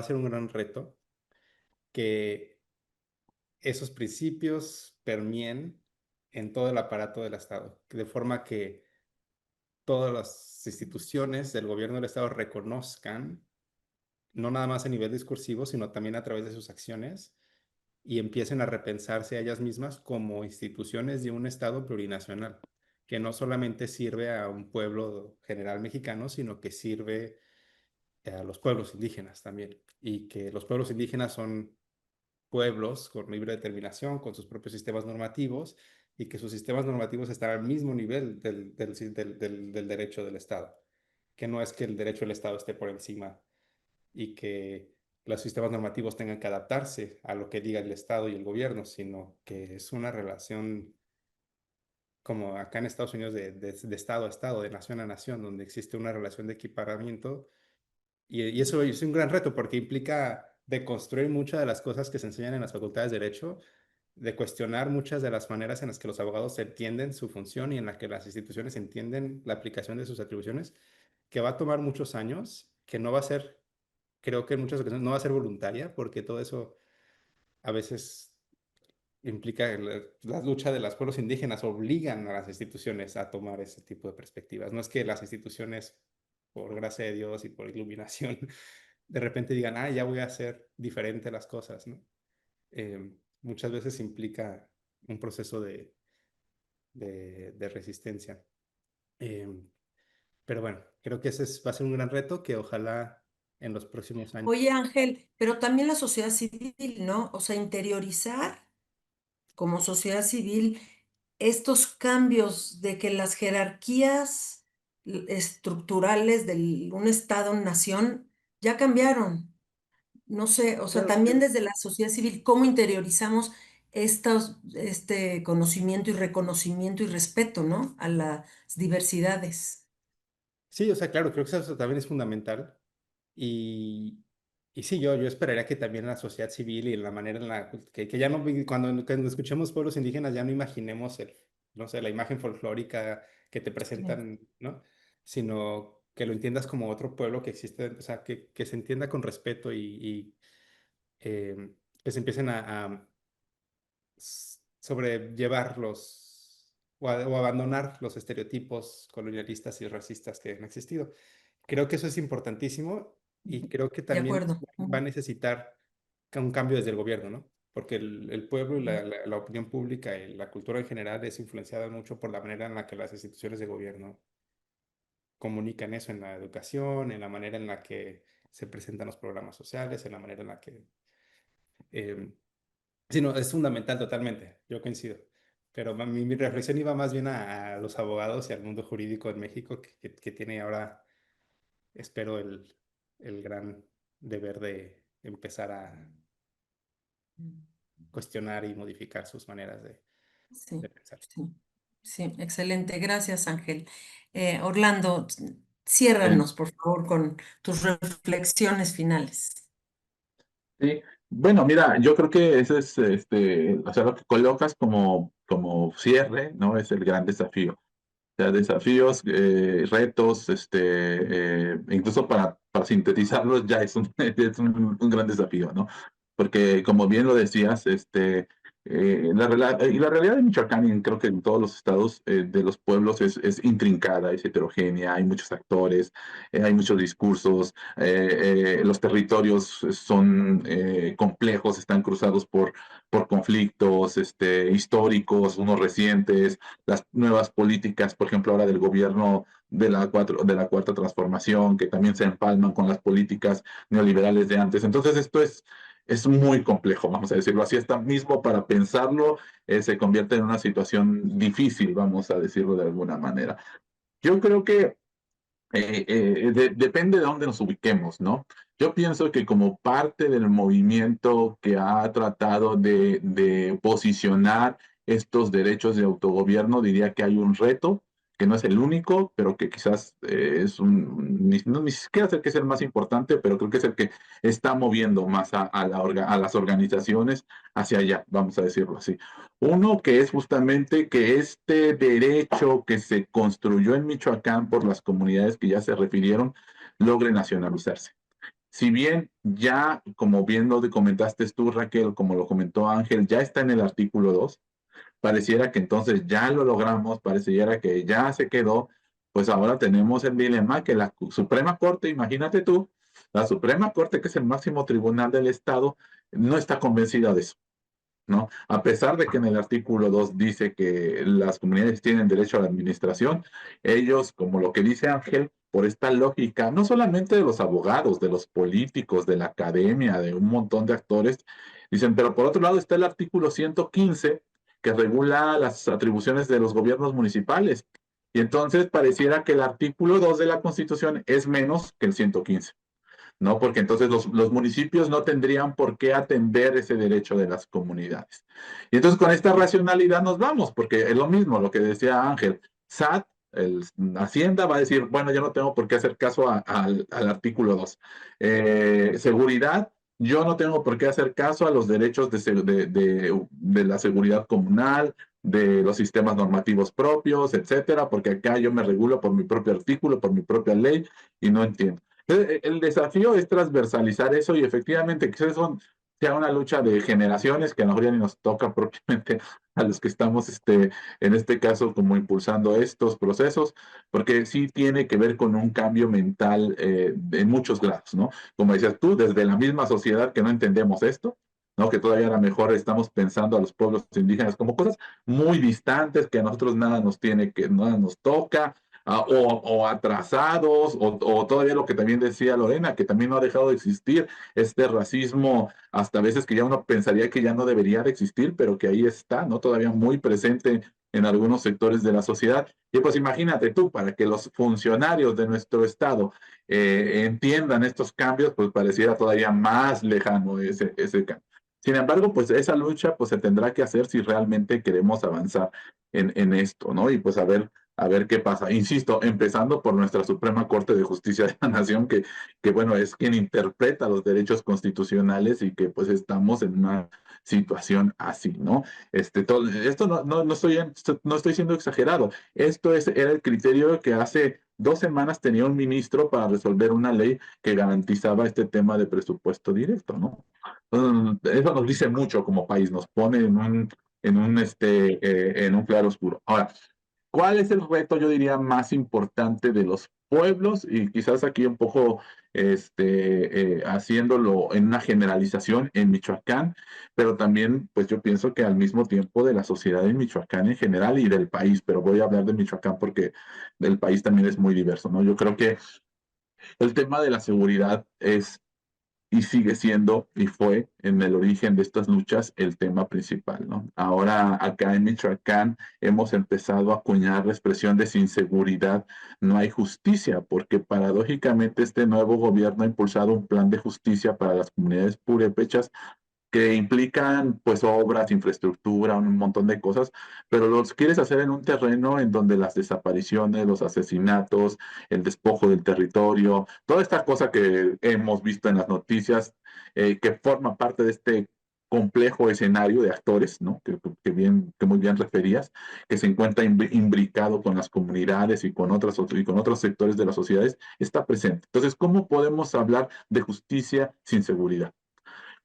ser un gran reto, que esos principios permeen en todo el aparato del Estado, de forma que todas las instituciones del gobierno del Estado reconozcan, no nada más a nivel discursivo, sino también a través de sus acciones, y empiecen a repensarse a ellas mismas como instituciones de un Estado plurinacional, que no solamente sirve a un pueblo general mexicano, sino que sirve a los pueblos indígenas también, y que los pueblos indígenas son pueblos con libre determinación, con sus propios sistemas normativos, y que sus sistemas normativos están al mismo nivel del derecho del Estado, que no es que el derecho del Estado esté por encima y que los sistemas normativos tengan que adaptarse a lo que diga el Estado y el gobierno, sino que es una relación como acá en Estados Unidos de Estado a Estado, de nación a nación, donde existe una relación de equiparamiento y eso es un gran reto porque implica deconstruir muchas de las cosas que se enseñan en las facultades de Derecho, de cuestionar muchas de las maneras en las que los abogados entienden su función y en las que las instituciones entienden la aplicación de sus atribuciones, que va a tomar muchos años, que no va a ser, creo que en muchas ocasiones no va a ser voluntaria, porque todo eso a veces implica la lucha de los pueblos indígenas, obligan a las instituciones a tomar ese tipo de perspectivas. No es que las instituciones, por gracia de Dios y por iluminación, de repente digan, ah, ya voy a hacer diferente las cosas, ¿no? Muchas veces implica un proceso de resistencia. Eh, pero bueno, creo que va a ser un gran reto que ojalá en los próximos años. Oye, Ángel, pero también la sociedad civil, ¿no? O sea, interiorizar como sociedad civil estos cambios de que las jerarquías estructurales de un estado-nación ya cambiaron. No sé, o sea, Claro, también desde la sociedad civil, ¿cómo interiorizamos este conocimiento y reconocimiento y respeto, ¿no? A las diversidades. sí, o sea, claro, creo que eso también es fundamental. Y, y sí, yo esperaría que también la sociedad civil y la manera en la que ya no, cuando escuchemos pueblos indígenas, ya no imaginemos no sé, la imagen folclórica que te Sí. presentan, ¿no? Sino que lo entiendas como otro pueblo que existe, o sea, que se entienda con respeto que se empiecen a sobrellevar o abandonar los estereotipos colonialistas y racistas que han existido. Creo que eso es importantísimo y creo que De también acuerdo. va a necesitar un cambio desde el gobierno, ¿no? Porque el pueblo y Ujú. la opinión pública y la cultura en general es influenciada mucho por la manera en la que las instituciones de gobierno comunican eso en la educación, en la manera en la que se presentan los programas sociales, en la manera en la que... eh, sí, no, es fundamental totalmente, yo coincido. Pero mi reflexión iba más bien a los abogados y al mundo jurídico en México que tiene ahora espero el gran deber de empezar a cuestionar y modificar sus maneras Sí, de pensar. sí, sí, excelente. Gracias, Ángel. Orlando, Eh, ciérranos, por favor, con tus reflexiones finales. sí, bueno, mira, yo creo que ese es, o sea, lo que colocas como cierre, ¿no? Es el gran desafío. O sea, desafíos, retos, incluso para sintetizarlos ya es un, es un gran desafío, ¿no? Porque como bien lo decías, y la realidad de Michoacán, y creo que en todos los estados de los pueblos es intrincada, es heterogénea, hay muchos actores, hay muchos discursos, los territorios son complejos, están cruzados por conflictos históricos, unos recientes, las nuevas políticas, por ejemplo, ahora del gobierno de la cuarta transformación, que también se empalman con las políticas neoliberales de antes. Entonces, esto es muy complejo, vamos a decirlo así, hasta mismo para pensarlo se convierte en una situación difícil, vamos a decirlo de alguna manera. Yo creo que depende de dónde nos ubiquemos, ¿no? Yo pienso que como parte del movimiento que ha tratado de posicionar estos derechos de autogobierno, diría que hay un reto, que no es el único, pero que quizás ni siquiera sé que es el más importante, pero creo que es el que está moviendo más a las organizaciones hacia allá, vamos a decirlo así. Uno que es justamente que este derecho que se construyó en Michoacán por las comunidades que ya se refirieron logre nacionalizarse. Si bien ya, como bien lo comentaste tú, Raquel, como lo comentó Ángel, ya está en el artículo 2, pareciera que entonces ya lo logramos, pareciera que ya se quedó, pues ahora tenemos el dilema que la Suprema Corte, imagínate tú, la Suprema Corte, que es el máximo tribunal del Estado, no está convencida de eso. ¿No? A pesar de que en el artículo 2 dice que las comunidades tienen derecho a la administración, ellos, como lo que dice Ángel, por esta lógica, no solamente de los abogados, de los políticos, de la academia, de un montón de actores, dicen, pero por otro lado está el artículo 115 que regula las atribuciones de los gobiernos municipales. Y entonces pareciera que el artículo 2 de la Constitución es menos que el 115. ¿No? Porque entonces los municipios no tendrían por qué atender ese derecho de las comunidades. Y entonces con esta racionalidad nos vamos, porque es lo mismo lo que decía Ángel. SAT, Hacienda va a decir, bueno, yo no tengo por qué hacer caso al artículo 2. Seguridad, yo no tengo por qué hacer caso a los derechos de la seguridad comunal, de los sistemas normativos propios, etcétera, porque acá yo me regulo por mi propio artículo, por mi propia ley, y no entiendo. El desafío es transversalizar eso y efectivamente que eso sea una lucha de generaciones que a lo mejor ya ni nos toca propiamente a los que estamos en este caso como impulsando estos procesos, porque sí tiene que ver con un cambio mental en muchos grados, ¿no? Como decías tú, desde la misma sociedad que no entendemos esto, ¿no? Que todavía a lo mejor estamos pensando a los pueblos indígenas como cosas muy distantes, que a nosotros nada nos toca, o atrasados, o todavía lo que también decía Lorena, que también no ha dejado de existir este racismo, hasta veces que ya uno pensaría que ya no debería de existir, pero que ahí está, ¿no? Todavía muy presente en algunos sectores de la sociedad. Y pues imagínate tú, para que los funcionarios de nuestro estado entiendan estos cambios, pues pareciera todavía más lejano ese cambio. Sin embargo, pues esa lucha pues se tendrá que hacer si realmente queremos avanzar en esto, ¿no? Y pues a ver qué pasa. Insisto, empezando por nuestra Suprema Corte de Justicia de la Nación, que bueno, es quien interpreta los derechos constitucionales y que pues estamos en una situación así, ¿no? Esto no estoy siendo exagerado. Era el criterio que hace 2 semanas tenía un ministro para resolver una ley que garantizaba este tema de presupuesto directo, ¿no? Eso nos dice mucho como país, nos pone en un claro oscuro. Ahora, ¿cuál es el reto, yo diría, más importante de los pueblos? Y quizás aquí un poco haciéndolo en una generalización en Michoacán, pero también, pues yo pienso que al mismo tiempo de la sociedad en Michoacán en general y del país, pero voy a hablar de Michoacán porque el país también es muy diverso, ¿no? Yo creo que el tema de la seguridad es y sigue siendo y fue en el origen de estas luchas el tema principal, ¿no? Ahora acá en Michoacán hemos empezado a acuñar la expresión de sin seguridad no hay justicia, porque paradójicamente este nuevo gobierno ha impulsado un plan de justicia para las comunidades purépechas que implican pues obras, infraestructura, un montón de cosas, pero los quieres hacer en un terreno en donde las desapariciones, los asesinatos, el despojo del territorio, toda esta cosa que hemos visto en las noticias, que forma parte de este complejo escenario de actores, ¿no? Que muy bien referías, que se encuentra imbricado con las comunidades y con otros sectores de las sociedades, está presente. Entonces, ¿cómo podemos hablar de justicia sin seguridad?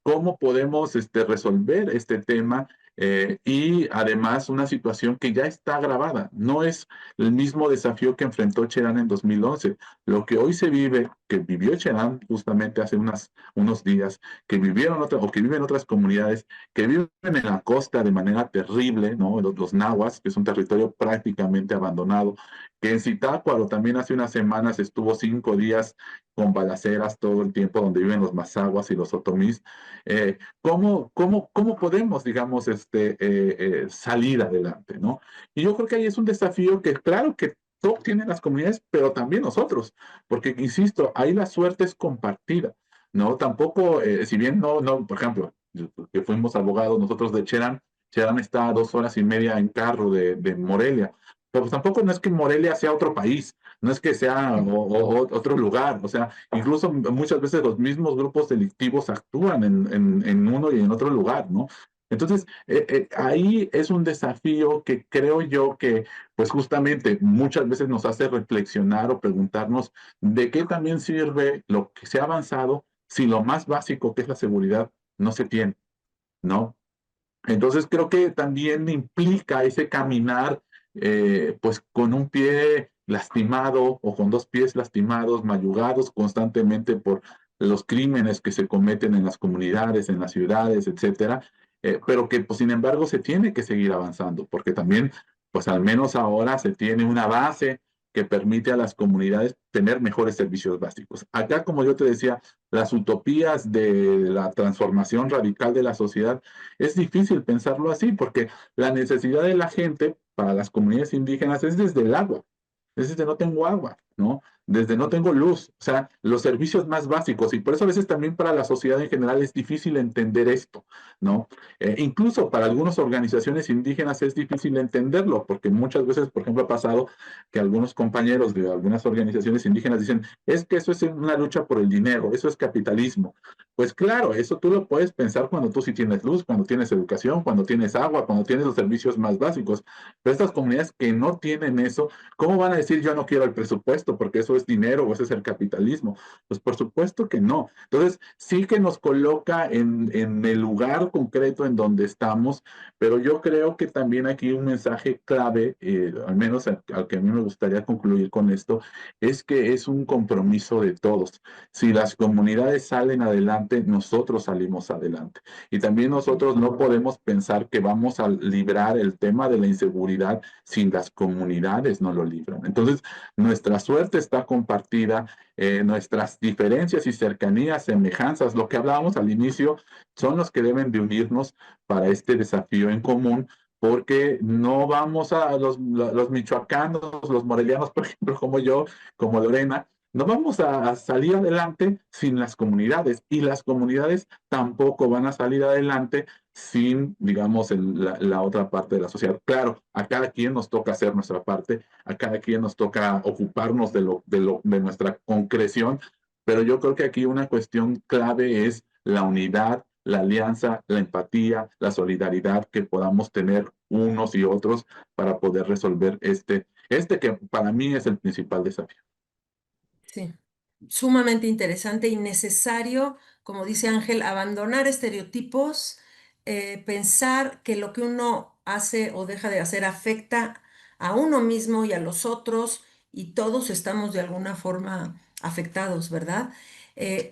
¿Cómo podemos resolver este tema Y además una situación que ya está agravada. No es el mismo desafío que enfrentó Cherán en 2011. Lo que hoy se vive, que vivió Cherán justamente hace unos días, que vivieron o que viven otras comunidades, que viven en la costa de manera terrible, ¿no? Los nahuas, que es un territorio prácticamente abandonado, que en Zitácuaro también hace unas semanas estuvo 5 días con balaceras todo el tiempo, donde viven los mazaguas y los otomís. ¿Cómo podemos, digamos, salir adelante, ¿no? Y yo creo que ahí es un desafío que, claro, que todos tienen las comunidades, pero también nosotros, porque, insisto, ahí la suerte es compartida, ¿no? Tampoco, si bien no, por ejemplo, que fuimos abogados nosotros de Cherán, Cherán está a 2 horas y media en carro de Morelia, pero pues tampoco no es que Morelia sea otro país, no es que sea otro lugar, o sea, incluso muchas veces los mismos grupos delictivos actúan en uno y en otro lugar, ¿no? Entonces, ahí es un desafío que creo yo que, pues justamente muchas veces nos hace reflexionar o preguntarnos de qué también sirve lo que se ha avanzado si lo más básico, que es la seguridad, no se tiene, ¿no? Entonces creo que también implica ese caminar, pues con un pie lastimado o con 2 pies lastimados, mayugados constantemente por los crímenes que se cometen en las comunidades, en las ciudades, etcétera, pero que pues sin embargo se tiene que seguir avanzando, porque también, pues al menos ahora se tiene una base que permite a las comunidades tener mejores servicios básicos. Acá, como yo te decía, las utopías de la transformación radical de la sociedad es difícil pensarlo así porque la necesidad de la gente para las comunidades indígenas es desde el agua, es desde no tengo agua, ¿no? Desde no tengo luz, o sea, los servicios más básicos. Y por eso a veces también para la sociedad en general es difícil entender esto, ¿no? Incluso para algunas organizaciones indígenas es difícil entenderlo, porque muchas veces, por ejemplo, ha pasado que algunos compañeros de algunas organizaciones indígenas dicen, es que eso es una lucha por el dinero, eso es capitalismo. Pues claro, eso tú lo puedes pensar cuando tú sí tienes luz, cuando tienes educación, cuando tienes agua, cuando tienes los servicios más básicos. Pero estas comunidades que no tienen eso, ¿cómo van a decir yo no quiero el presupuesto porque eso es dinero o ese es el capitalismo? Pues por supuesto que no. Entonces, sí que nos coloca en el lugar concreto en donde estamos, pero yo creo que también aquí un mensaje clave, al menos al que a mí me gustaría concluir con esto, es que es un compromiso de todos. Si las comunidades salen adelante, nosotros salimos adelante. Y también nosotros no podemos pensar que vamos a librar el tema de la inseguridad si las comunidades no lo libran. Entonces, nuestra suerte está compartida, nuestras diferencias y cercanías, semejanzas, lo que hablábamos al inicio, son los que deben de unirnos para este desafío en común, porque no vamos a los michoacanos, los morelianos, por ejemplo, como yo, como Lorena, no vamos a salir adelante sin las comunidades y las comunidades tampoco van a salir adelante sin, digamos, la otra parte de la sociedad. Claro, a cada quien nos toca hacer nuestra parte, a cada quien nos toca ocuparnos de nuestra concreción, pero yo creo que aquí una cuestión clave es la unidad, la alianza, la empatía, la solidaridad que podamos tener unos y otros para poder resolver este que para mí es el principal desafío. Sí, sumamente interesante y necesario, como dice Ángel, abandonar estereotipos, pensar que lo que uno hace o deja de hacer afecta a uno mismo y a los otros y todos estamos de alguna forma afectados, ¿verdad?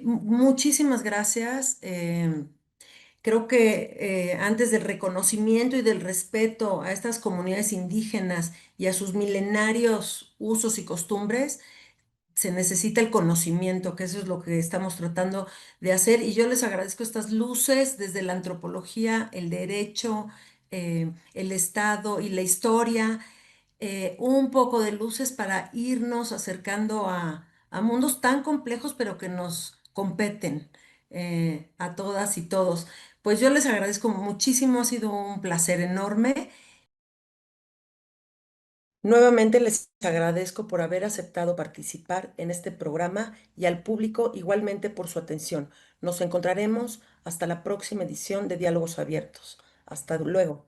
Muchísimas gracias. Creo que antes del reconocimiento y del respeto a estas comunidades indígenas y a sus milenarios usos y costumbres, se necesita el conocimiento, que eso es lo que estamos tratando de hacer. Y yo les agradezco estas luces desde la antropología, el derecho, el Estado y la historia, un poco de luces para irnos acercando a mundos tan complejos, pero que nos competen a todas y todos. Pues yo les agradezco muchísimo, ha sido un placer enorme. Nuevamente les agradezco por haber aceptado participar en este programa y al público igualmente por su atención. Nos encontraremos hasta la próxima edición de Diálogos Abiertos. Hasta luego.